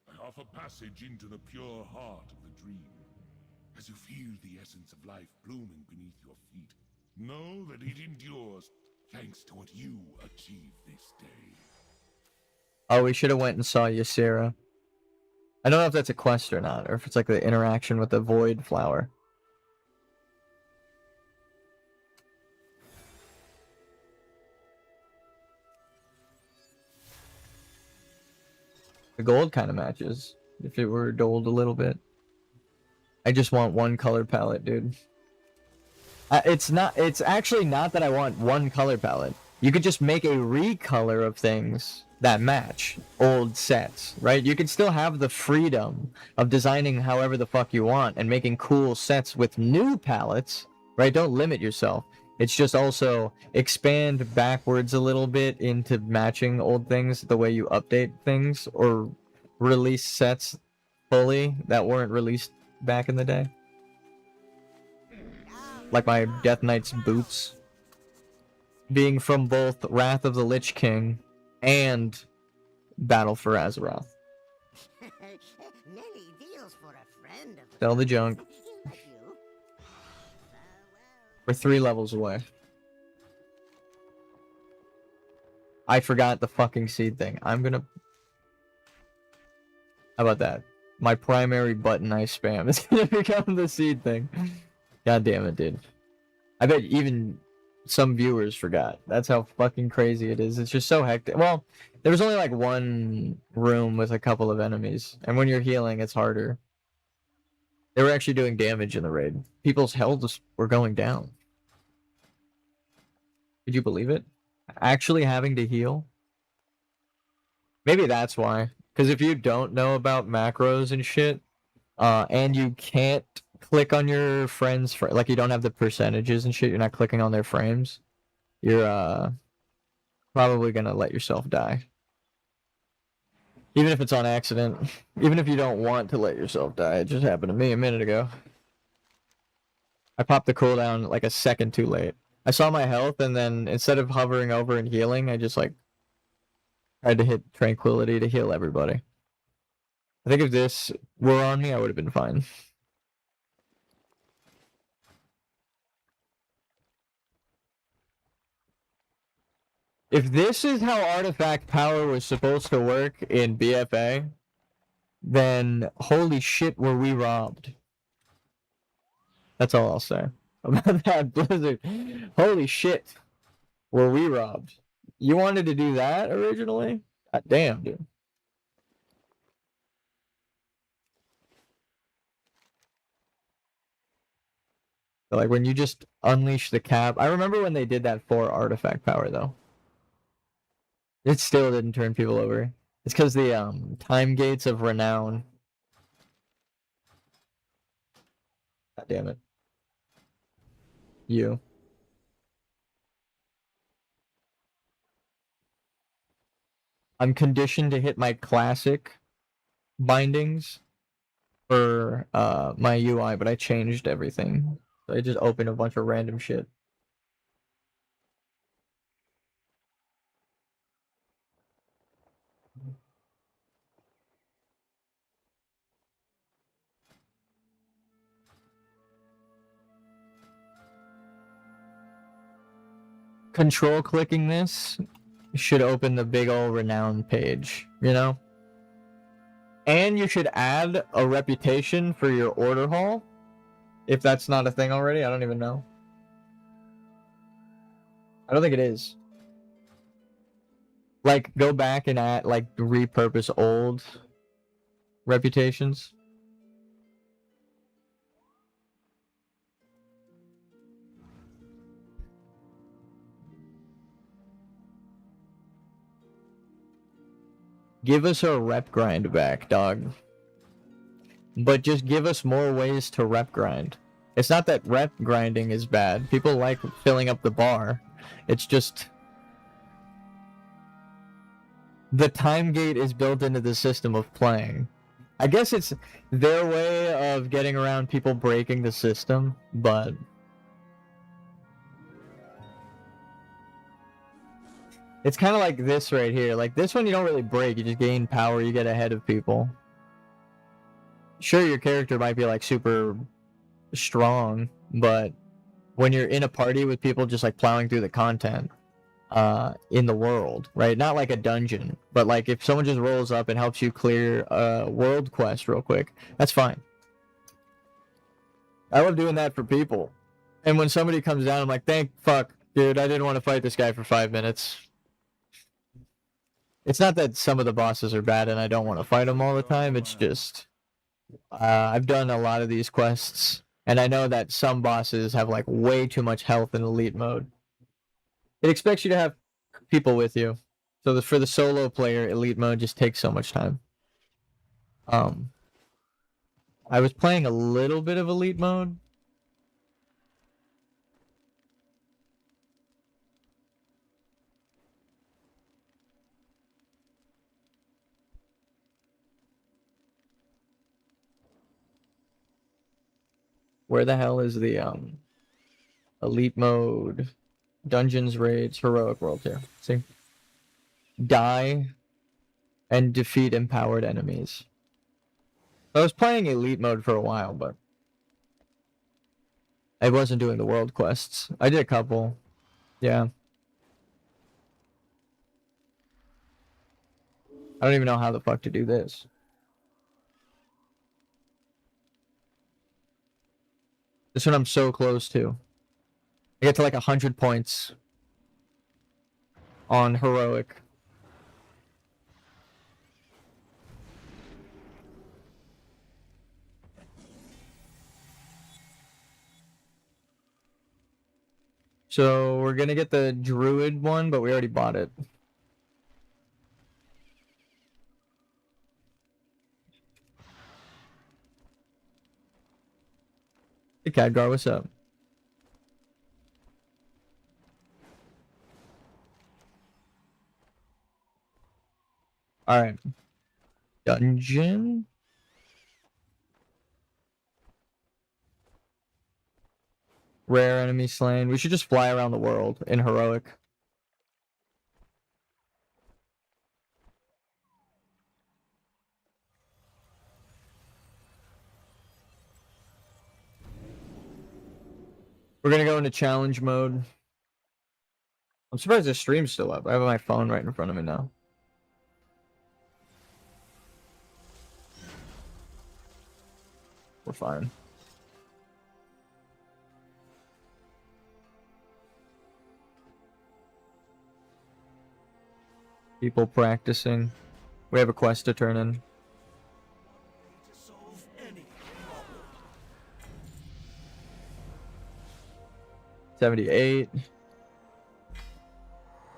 B: I offer passage into the pure heart of the dream. As you feel the essence of life blooming beneath your feet, know that it endures thanks to what you achieved this day.
A: Oh, we should have went and saw Ysera. I don't know if that's a quest or not, or if it's like the interaction with the Void Flower. The gold kind of matches, if it were dulled a little bit. I just want one color palette, dude. It's actually not that I want one color palette. You could just make a recolor of things that match old sets, right? You can still have the freedom of designing however the fuck you want and making cool sets with new palettes, right? Don't limit yourself. It's just also expand backwards a little bit into matching old things the way you update things or release sets fully that weren't released back in the day. Like my Death Knight's boots being from both Wrath of the Lich King and Battle for Azeroth.
E: Many deals for a friend of
A: Sell the junk.
E: like you.
A: We're 3 levels away. I forgot the fucking seed thing. I'm gonna... How about that? My primary button I spam is gonna become the seed thing. God damn it, dude. I bet even some viewers forgot. That's how fucking crazy it is. It's just so hectic. Well, there was only like one room with a couple of enemies. And when you're healing, it's harder. They were actually doing damage in the raid. People's healths were going down. Could you believe it? Actually having to heal? Maybe that's why. Because if you don't know about macros and shit, and you can't click on your friends, like you don't have the percentages and shit, you're not clicking on their frames, you're probably gonna let yourself die. Even if it's on accident. Even if you don't want to let yourself die. It just happened to me a minute ago. I popped the cooldown like a second too late. I saw my health, and then instead of hovering over and healing, I just like tried to hit Tranquility to heal everybody. I think if this were on me, I would have been fine. If this is how artifact power was supposed to work in BFA, then holy shit were we robbed. That's all I'll say about that, Blizzard. Holy shit were we robbed. You wanted to do that originally? God damn, dude. Like when you just unleash the cap. I remember when they did that for artifact power though. It still didn't turn people over. It's because the time gates of renown. God damn it. You. I'm conditioned to hit my classic bindings for my UI, but I changed everything. So I just opened a bunch of random shit. Control clicking this should open the big ol' renown page, you know? And you should add a reputation for your order hall. If that's not a thing already, I don't even know. I don't think it is. Like, go back and add, like, repurpose old reputations. Give us our rep grind back, dog. But just give us more ways to rep grind. It's not that rep grinding is bad. People like filling up the bar. It's just the time gate is built into the system of playing. I guess it's their way of getting around people breaking the system, but it's kind of like this right here. Like this one you don't really break, you just gain power, you get ahead of people. Sure, your character might be like super strong, but when you're in a party with people just like plowing through the content in the world, right? Not like a dungeon, but like if someone just rolls up and helps you clear a world quest real quick, that's fine. I love doing that for people. And when somebody comes down, I'm like, thank fuck, dude, I didn't want to fight this guy for 5 minutes. It's not that some of the bosses are bad and I don't want to fight them all the time, it's just I've done a lot of these quests, and I know that some bosses have like way too much health in elite mode. It expects you to have people with you, so for the solo player, elite mode just takes so much time. I was playing a little bit of elite mode. Where the hell is the elite mode, dungeons, raids, heroic world here? See? Die and defeat empowered enemies. I was playing elite mode for a while, but I wasn't doing the world quests. I did a couple. Yeah. I don't even know how the fuck to do this. This one I'm so close to. I get to like 100 points on heroic. So we're gonna get the druid one, but we already bought it. Hey Khadgar, what's up? Alright. Dungeon? Rare enemy slain. We should just fly around the world in heroic. We're gonna go into challenge mode. I'm surprised the stream's still up. I have my phone right in front of me now. We're fine. People practicing. We have a quest to turn in. 78.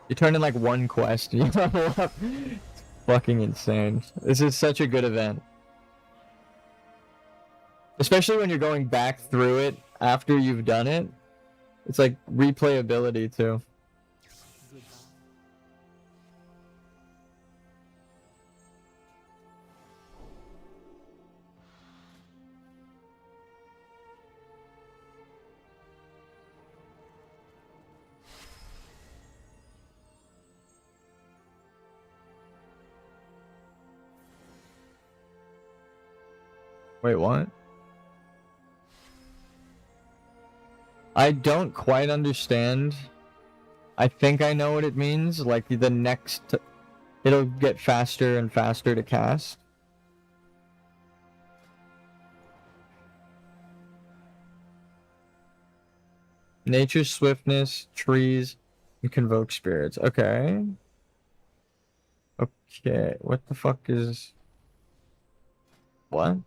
A: You turn in like one quest and you level up. It's fucking insane. This is such a good event. Especially when you're going back through it after you've done it. It's like replayability too. Wait, what? I don't quite understand. I think I know what it means. Like the next, it'll get faster and faster to cast. Nature's swiftness, trees, and convoke spirits. Okay. Okay, what the fuck is... What?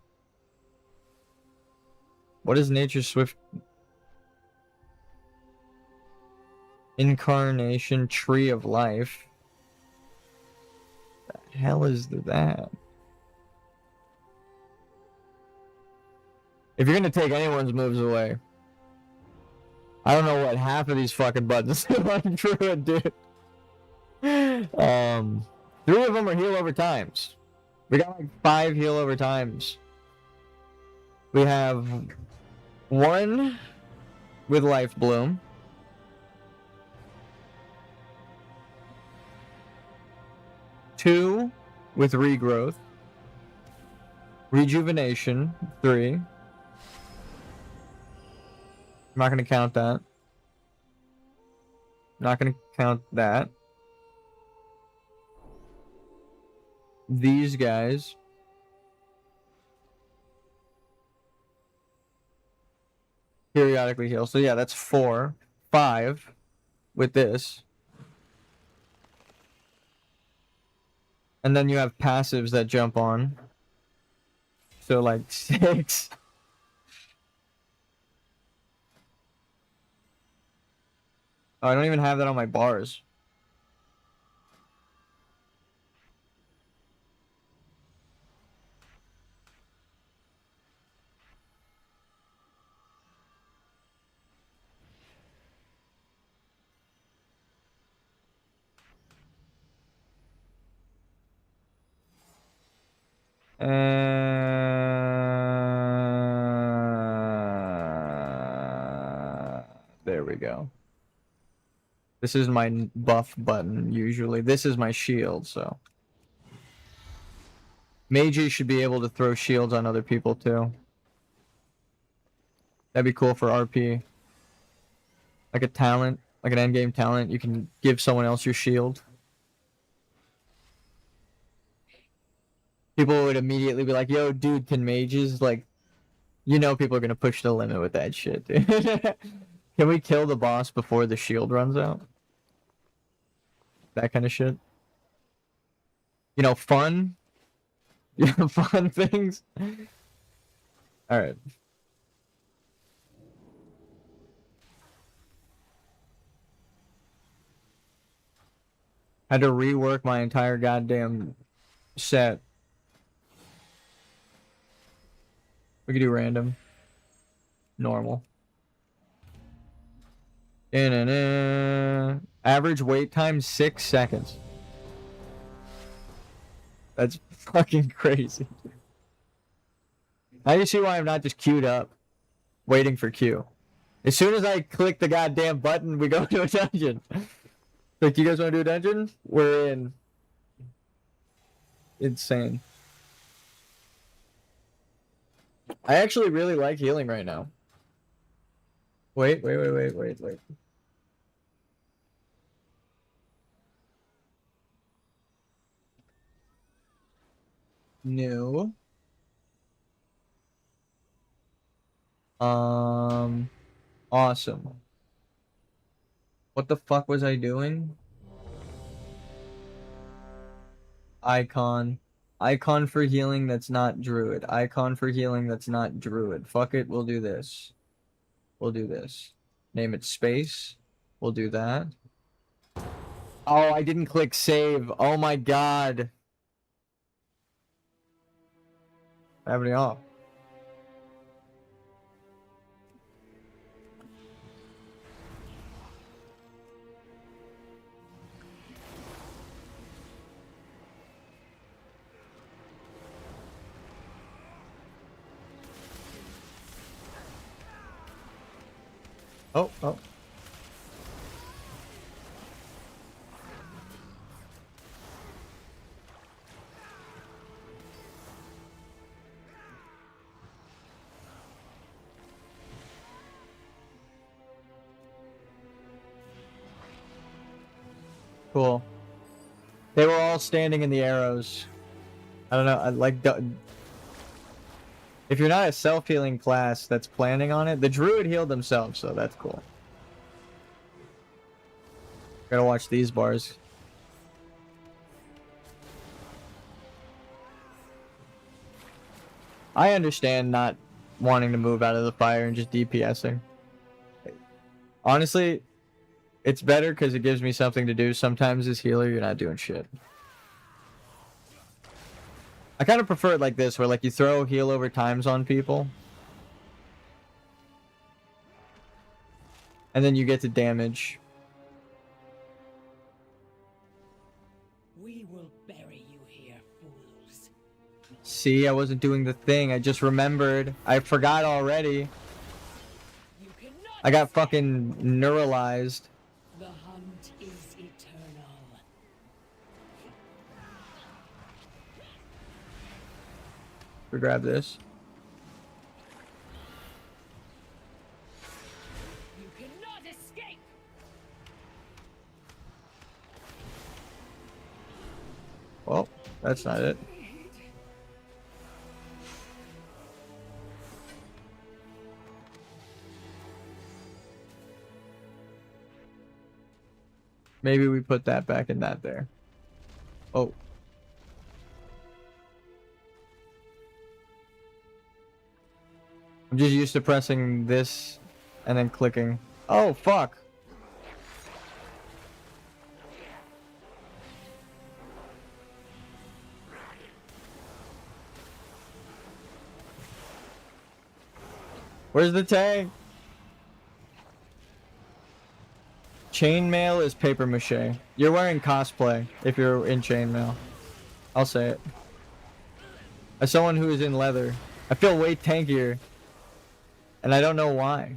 A: What is nature's swift... Incarnation, tree of life? The hell is that? If you're gonna take anyone's moves away, I don't know what half of these fucking buttons do on Druid, dude. 3 of them are heal over times. We got like 5 heal over times. We have 1 with Life Bloom. 2 with Regrowth. Rejuvenation, 3. I'm not going to count that. Not going to count that. These guys. Periodically heal. So yeah, that's 4. 5 with this. And then you have passives that jump on. So like 6. Oh, I don't even have that on my bars. There we go. This is my buff button, usually. This is my shield, so. Mages should be able to throw shields on other people, too. That'd be cool for RP. Like a talent, like an endgame talent, you can give someone else your shield. People would immediately be like, yo, dude, can mages, like, you know people are gonna push the limit with that shit, dude. Can we kill the boss before the shield runs out? That kind of shit. You know, fun. Yeah, fun things. Alright. Had to rework my entire goddamn set. We could do random. Normal. Average wait time 6 seconds. That's fucking crazy. Now you see why I'm not just queued up waiting for Q. As soon as I click the goddamn button, we go to a dungeon. Like, you guys want to do a dungeon? We're in. Insane. I actually really like healing right now. Wait. New. Awesome. What the fuck was I doing? Icon. Icon for healing that's not druid. Icon for healing that's not druid. Fuck it, we'll do this. We'll do this. Name it space. We'll do that. Oh, I didn't click save. Oh my god. Happening off. Oh. Cool. They were all standing in the arrows. I don't know, I like... If you're not a self-healing class that's planning on it, the druid healed themselves, so that's cool. Gotta watch these bars. I understand not wanting to move out of the fire and just DPSing. Honestly, it's better because it gives me something to do. Sometimes as healer, you're not doing shit. I kind of prefer it like this, where like you throw heal over times on people, And then you get to damage.
F: We will bury you here, fools.
A: See, I wasn't doing the thing. I just remembered. I forgot already.
F: You cannot
A: I got
F: escape.
A: fucking neuralized.
F: The hunt is eternal.
A: We grab this.
F: You cannot escape.
A: Well, that's not it. Maybe we put that back in that there. Oh. I'm just used to pressing this and then clicking. Oh, fuck. Where's the tank? Chainmail is paper mache. You're wearing cosplay if you're in chainmail. I'll say it. As someone who is in leather, I feel way tankier. And I don't know why.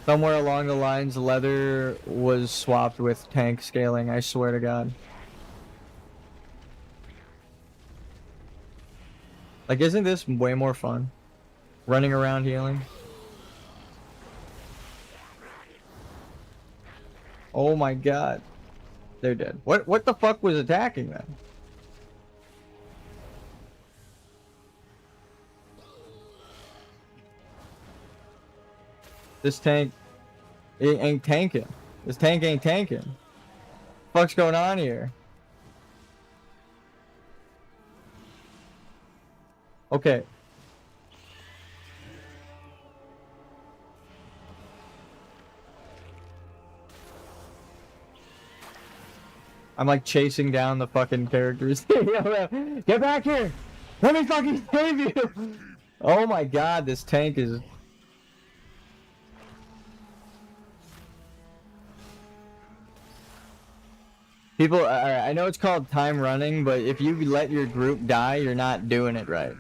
A: Somewhere along the lines, leather was swapped with tank scaling, I swear to God. Like, isn't this way more fun? Running around healing? Oh my God. They're dead. What the fuck was attacking them? This tank, it ain't tanking. This tank ain't tanking. Fuck's going on here? Okay. I'm like chasing down the fucking characters. Get back here! Let me fucking save you! Oh my God, this tank is... People, alright, I know it's called time running, but if you let your group die, you're not doing it right.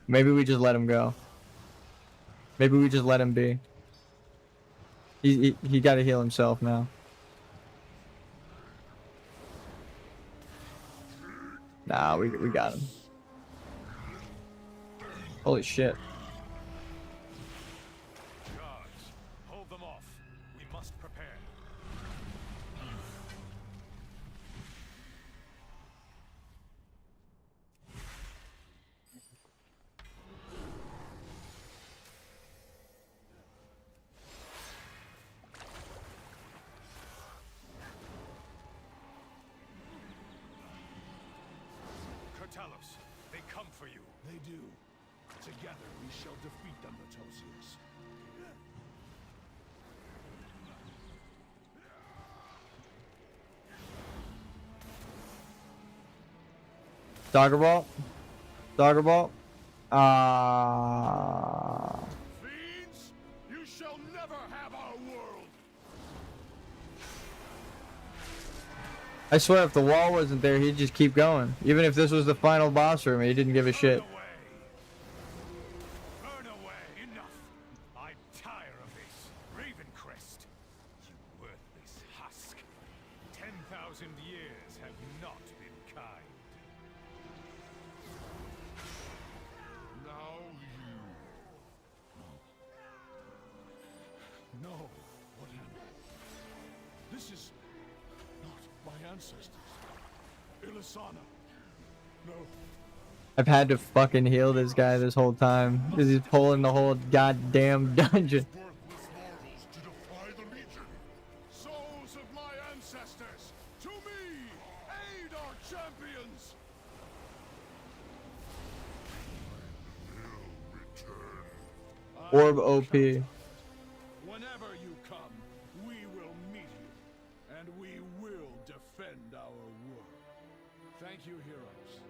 A: Maybe we just let him go. Maybe we just let him be. He gotta heal himself now. Nah, we got him. Holy shit.
D: Guards, hold them off. We must prepare. Talos, they come for you.
B: They do. Together we shall defeat them, Natosius.
A: Dogger ball? Dogger ball?
B: Fiends, you shall never have our world.
A: I swear if the wall wasn't there, he'd just keep going. Even if this was the final boss room, he didn't give a shit.
D: Burn away. Burn away. Enough. I'm tired of this. Ravencrest. You worthless husk. 10,000 years have not been kind.
B: Now you. No. What happened? This is not my ancestors. Ilisana. No.
A: I've had to fucking heal this guy this whole time because he's pulling the whole goddamn dungeon.
B: Worthless mortals to defy the Legion. Souls of my ancestors, to me! Aid our champions!
A: Orb OP.
B: Whenever you come, we will meet you, and we will defend
G: world. Thank you, heroes.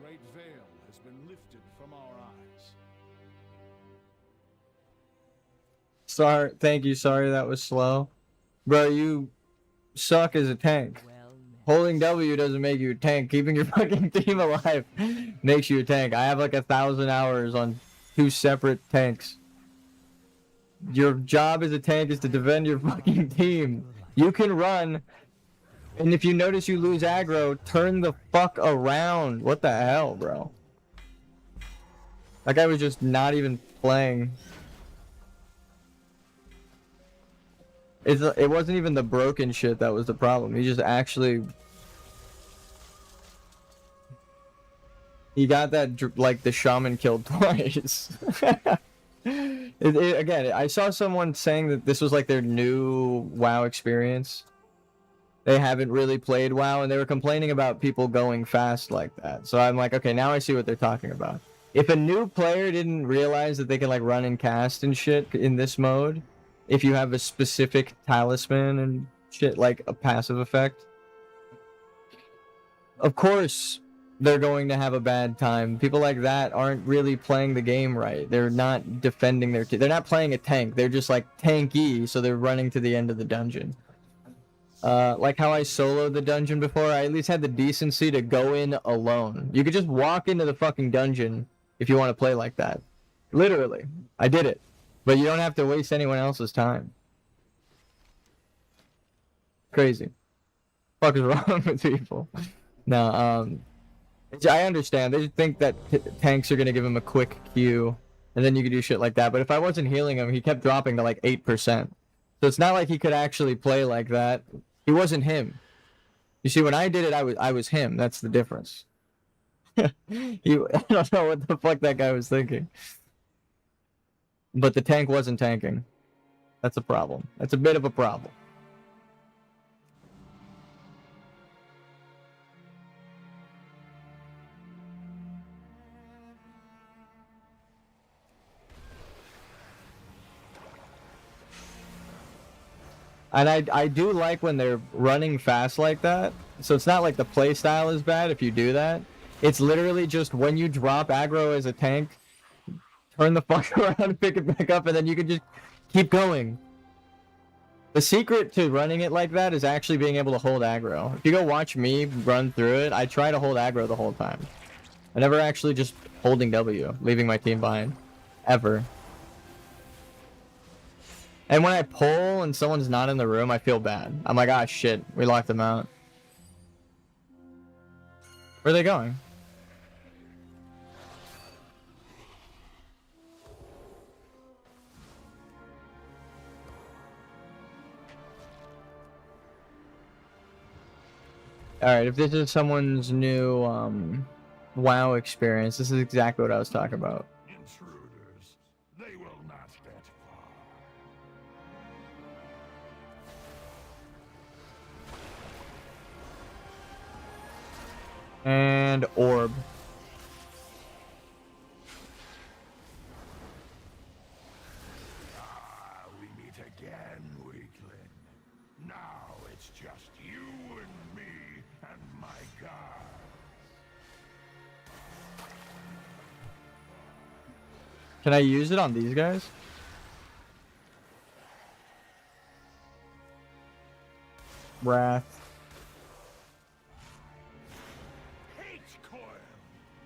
G: Great veil has been lifted from our eyes.
A: Sorry, thank you. Sorry that was slow. Bro, you suck as a tank. Holding W doesn't make you a tank. Keeping your fucking team alive makes you a tank. I have like 1,000 hours on 2 separate tanks. Your job as a tank is to defend your fucking team. You can run, and if you notice you lose aggro, turn the fuck around. What the hell, bro? That guy was just not even playing. It wasn't even the broken shit that was the problem. He just actually... He got that, like, the shaman killed twice. Again, I saw someone saying that this was, like, their new WoW experience. They haven't really played WoW, and they were complaining about people going fast like that. So I'm like, okay, now I see what they're talking about. If a new player didn't realize that they can, like, run and cast and shit in this mode... If you have a specific talisman and shit, like a passive effect, of course they're going to have a bad time. People like that aren't really playing the game right. They're not defending their team. They're not playing a tank. They're just like tanky, so they're running to the end of the dungeon. Like how I soloed the dungeon before, I at least had the decency to go in alone. You could just walk into the fucking dungeon if you want to play like that. Literally. I did it. But you don't have to waste anyone else's time. Crazy. What the fuck is wrong with people? No, I understand. They just think that tanks are gonna give him a quick Q, and then you could do shit like that. But if I wasn't healing him, he kept dropping to like 8%. So it's not like he could actually play like that. He wasn't him. You see, when I did it, I was him. That's the difference. I don't know what the fuck that guy was thinking. But the tank wasn't tanking. That's a problem. That's a bit of a problem. And I do like when they're running fast like that. So it's not like the playstyle is bad if you do that. It's literally just when you drop aggro as a tank, turn the fuck around and pick it back up, and then you can just keep going. The secret to running it like that is actually being able to hold aggro. If you go watch me run through it, I try to hold aggro the whole time. I never actually just holding W, leaving my team behind. Ever. And when I pull and someone's not in the room, I feel bad. I'm like, ah, shit, we locked them out. Where are they going? Alright, if this is someone's new WoW experience, this is exactly what I was talking about.
B: Intruders, they will not get far.
A: And orb.
B: Ah, we meet again, weakling. Now it's just you and me and my god.
A: Can I use it on these guys? Wrath.
B: H-coil!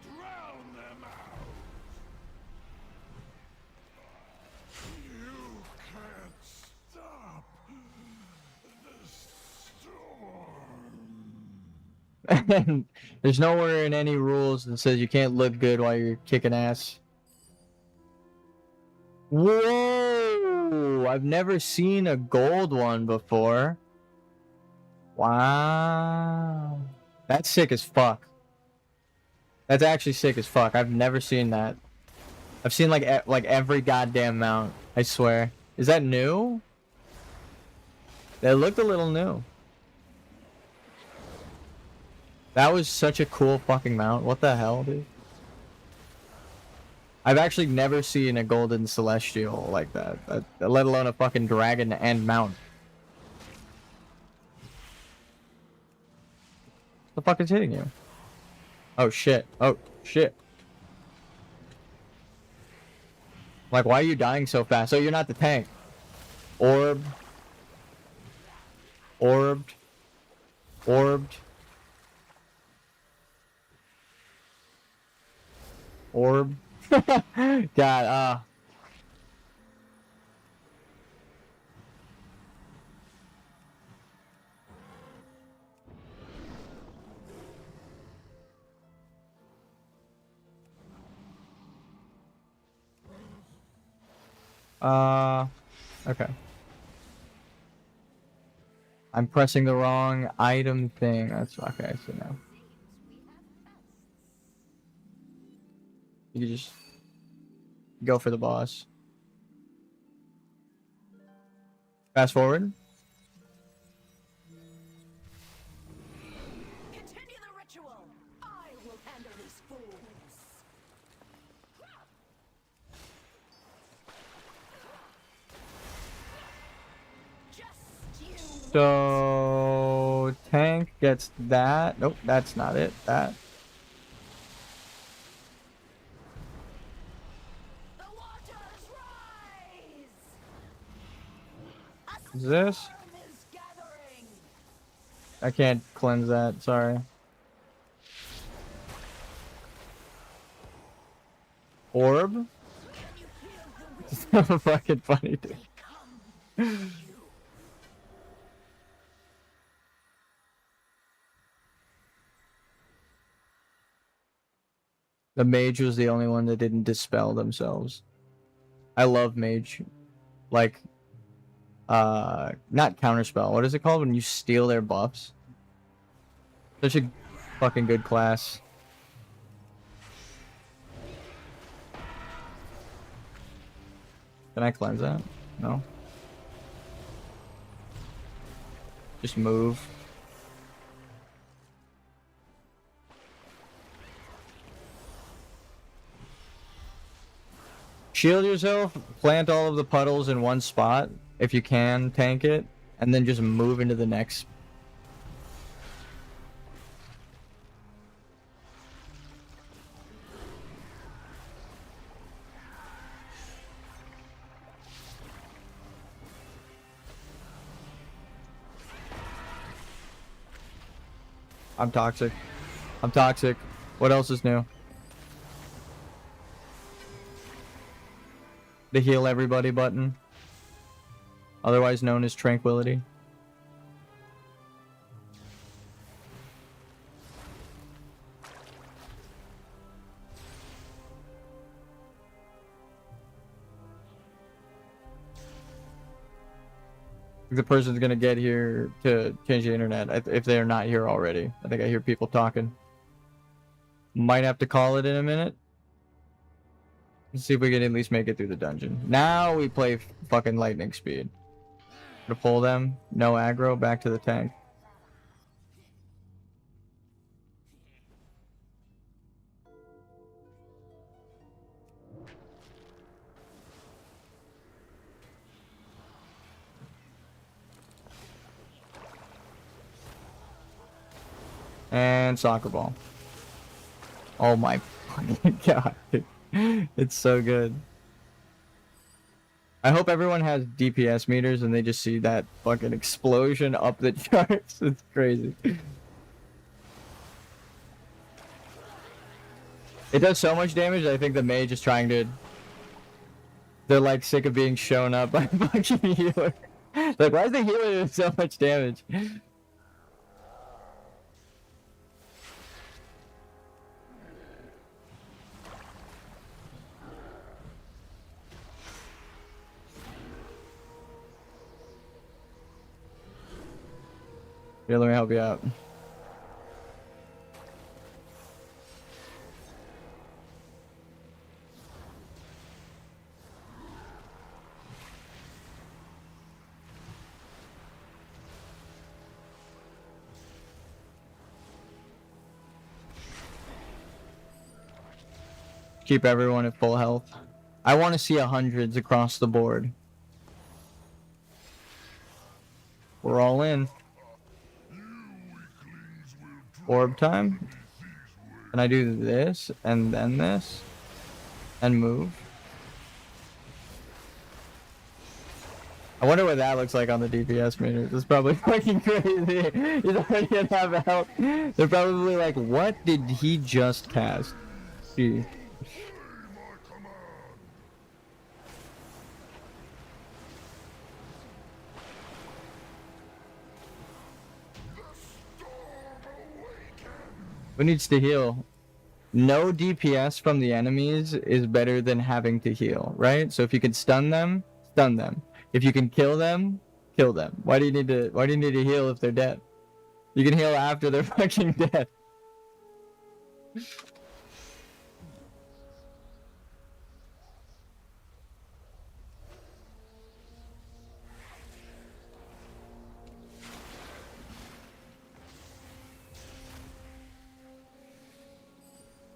B: Drown them out! You can't stop the storm.
A: And there's nowhere in any rules that says you can't look good while you're kicking ass. Whoa! I've never seen a gold one before. Wow. That's sick as fuck. That's actually sick as fuck. I've never seen that. I've seen like every goddamn mount. I swear. Is that new? That looked a little new. That was such a cool fucking mount. What the hell, dude? I've actually never seen a golden celestial like that, let alone a fucking dragon and mount. The fuck is hitting you? Oh shit. Oh shit. Like, why are you dying so fast? Oh, you're not the tank. Orb. Orbed. Orbed. Orb. God, okay. I'm pressing the wrong item thing. That's okay, so now. You can just go for the boss. Fast forward.
F: Continue the ritual. I will handle these fools. Just you.
A: So tank gets that. Nope, that's not it. That.
F: The waters rise.
A: Is this?
F: Storm is gathering.
A: I can't cleanse that. Sorry. Orb. It's so fucking funny, dude. The mage was the only one that didn't dispel themselves. I love mage. Like, not counterspell. What is it called when you steal their buffs? Such a fucking good class. Can I cleanse that? No. Just move. Shield yourself, plant all of the puddles in one spot, if you can, tank it, and then just move into the next. I'm toxic. I'm toxic. What else is new? The heal everybody button, otherwise known as tranquility. The person's gonna get here to change the internet if they're not here already. I think I hear people talking. Might have to call it in a minute. Let's see if we can at least make it through the dungeon. Now we play fucking lightning speed. To pull them, no aggro, back to the tank. And soccer ball. Oh my fucking god. It's so good. I hope everyone has DPS meters and they just see that fucking explosion up the charts. It's crazy. It does so much damage. I think the mage is trying to. They're like sick of being shown up by a fucking healer. Like, why is the healer doing so much damage? Here, let me help you out. Keep everyone at full health. I want to see hundreds across the board. We're all in.
B: You weaklings will
A: orb time. And I do this, and then this, and move. I wonder what that looks like on the DPS meters. It's probably fucking crazy. You don't even have help. They're probably like, what did he just cast? Gee. Who needs to heal? No DPS from the enemies is better than having to heal, right? So if you can stun them, stun them. If you can kill them, kill them. Why do you need to heal if they're dead? You can heal after they're fucking dead.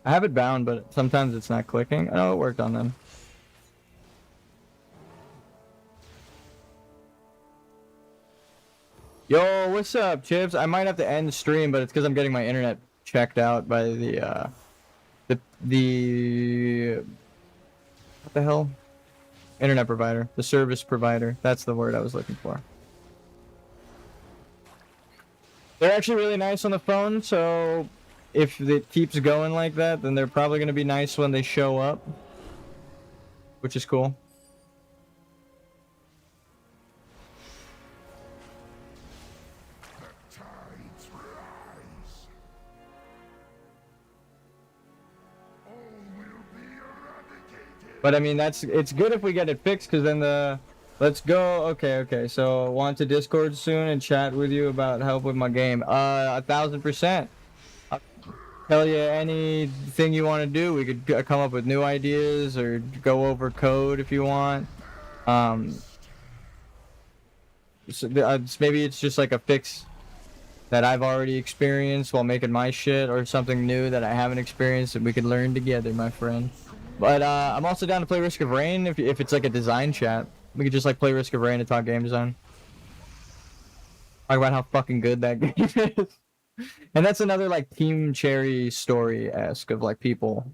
A: I have it bound, but sometimes it's not clicking. I know it worked on them. Yo, what's up, Chips? I might have to end the stream, but it's because I'm getting my internet checked out by the what the hell? Internet provider. The service provider. That's the word I was looking for. They're actually really nice on the phone, so if it keeps going like that, then they're probably going to be nice when they show up, which is cool. But I mean, it's good if we get it fixed, because then let's go. Okay. So want to Discord soon and chat with you about help with my game. 1000%. I'll tell you anything you want to do. We could come up with new ideas or go over code if you want. So maybe it's just like a fix that I've already experienced while making my shit, or something new that I haven't experienced that we could learn together, my friend. But I'm also down to play Risk of Rain if it's like a design chat. We could just like play Risk of Rain and talk game design. Talk about how fucking good that game is. And that's another like Team Cherry story-esque of like people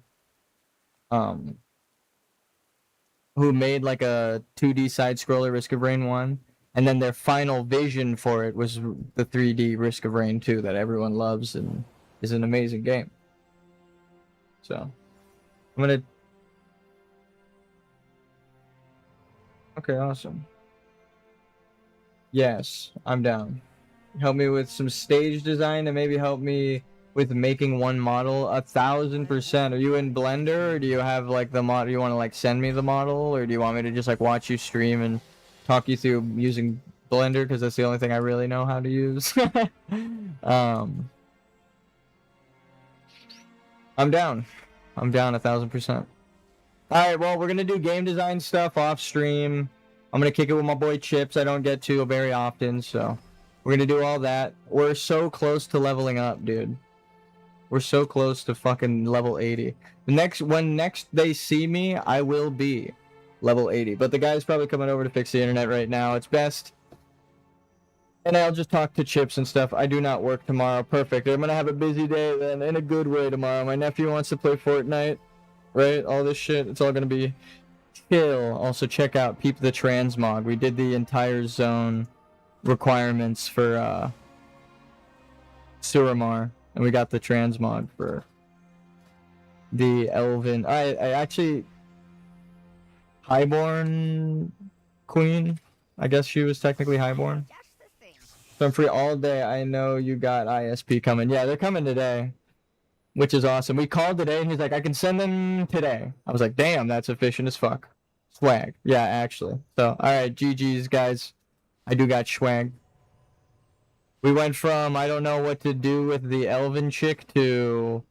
A: who made like a 2D side scroller Risk of Rain 1, and then their final vision for it was the 3D Risk of Rain 2 that everyone loves and is an amazing game. So I'm gonna. Okay, awesome. Yes, I'm down. Help me with some stage design and maybe help me with making one model. 1000%. Are you in Blender, or do you have like the model? You want to like send me the model, or do you want me to just like watch you stream and talk you through using Blender, because that's the only thing I really know how to use? I'm down. I'm down 1000%. Alright, well, we're gonna do game design stuff off stream. I'm gonna kick it with my boy Chips. I don't get to very often, so we're gonna do all that. We're so close to leveling up, dude. We're so close to fucking level 80. When next they see me, I will be level 80. But the guy's probably coming over to fix the internet right now. It's best. And I'll just talk to Chips and stuff. I do not work tomorrow. Perfect. I'm gonna have a busy day then, in a good way tomorrow. My nephew wants to play Fortnite. Right, all this shit, it's all gonna be chill. Also, check out Peep the Transmog. We did the entire zone requirements for Suramar, and we got the transmog for the Elven. I actually, Highborn Queen. I guess she was technically Highborn. So I'm free all day. I know you got ISP coming. Yeah, they're coming today, which is awesome. We called today, and he's like, I can send them today. I was like, damn, that's efficient as fuck. Swag. Yeah, actually. So, alright, GG's, guys. I do got swag. We went from, I don't know what to do with the Elven chick, to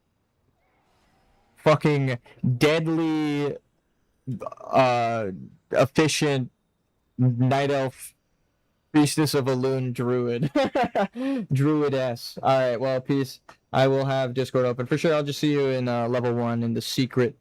A: fucking deadly, efficient Night Elf Priestess of Elune Druid. Druidess. Alright, well, peace. I will have Discord open. For sure, I'll just see you in level 1 in the secret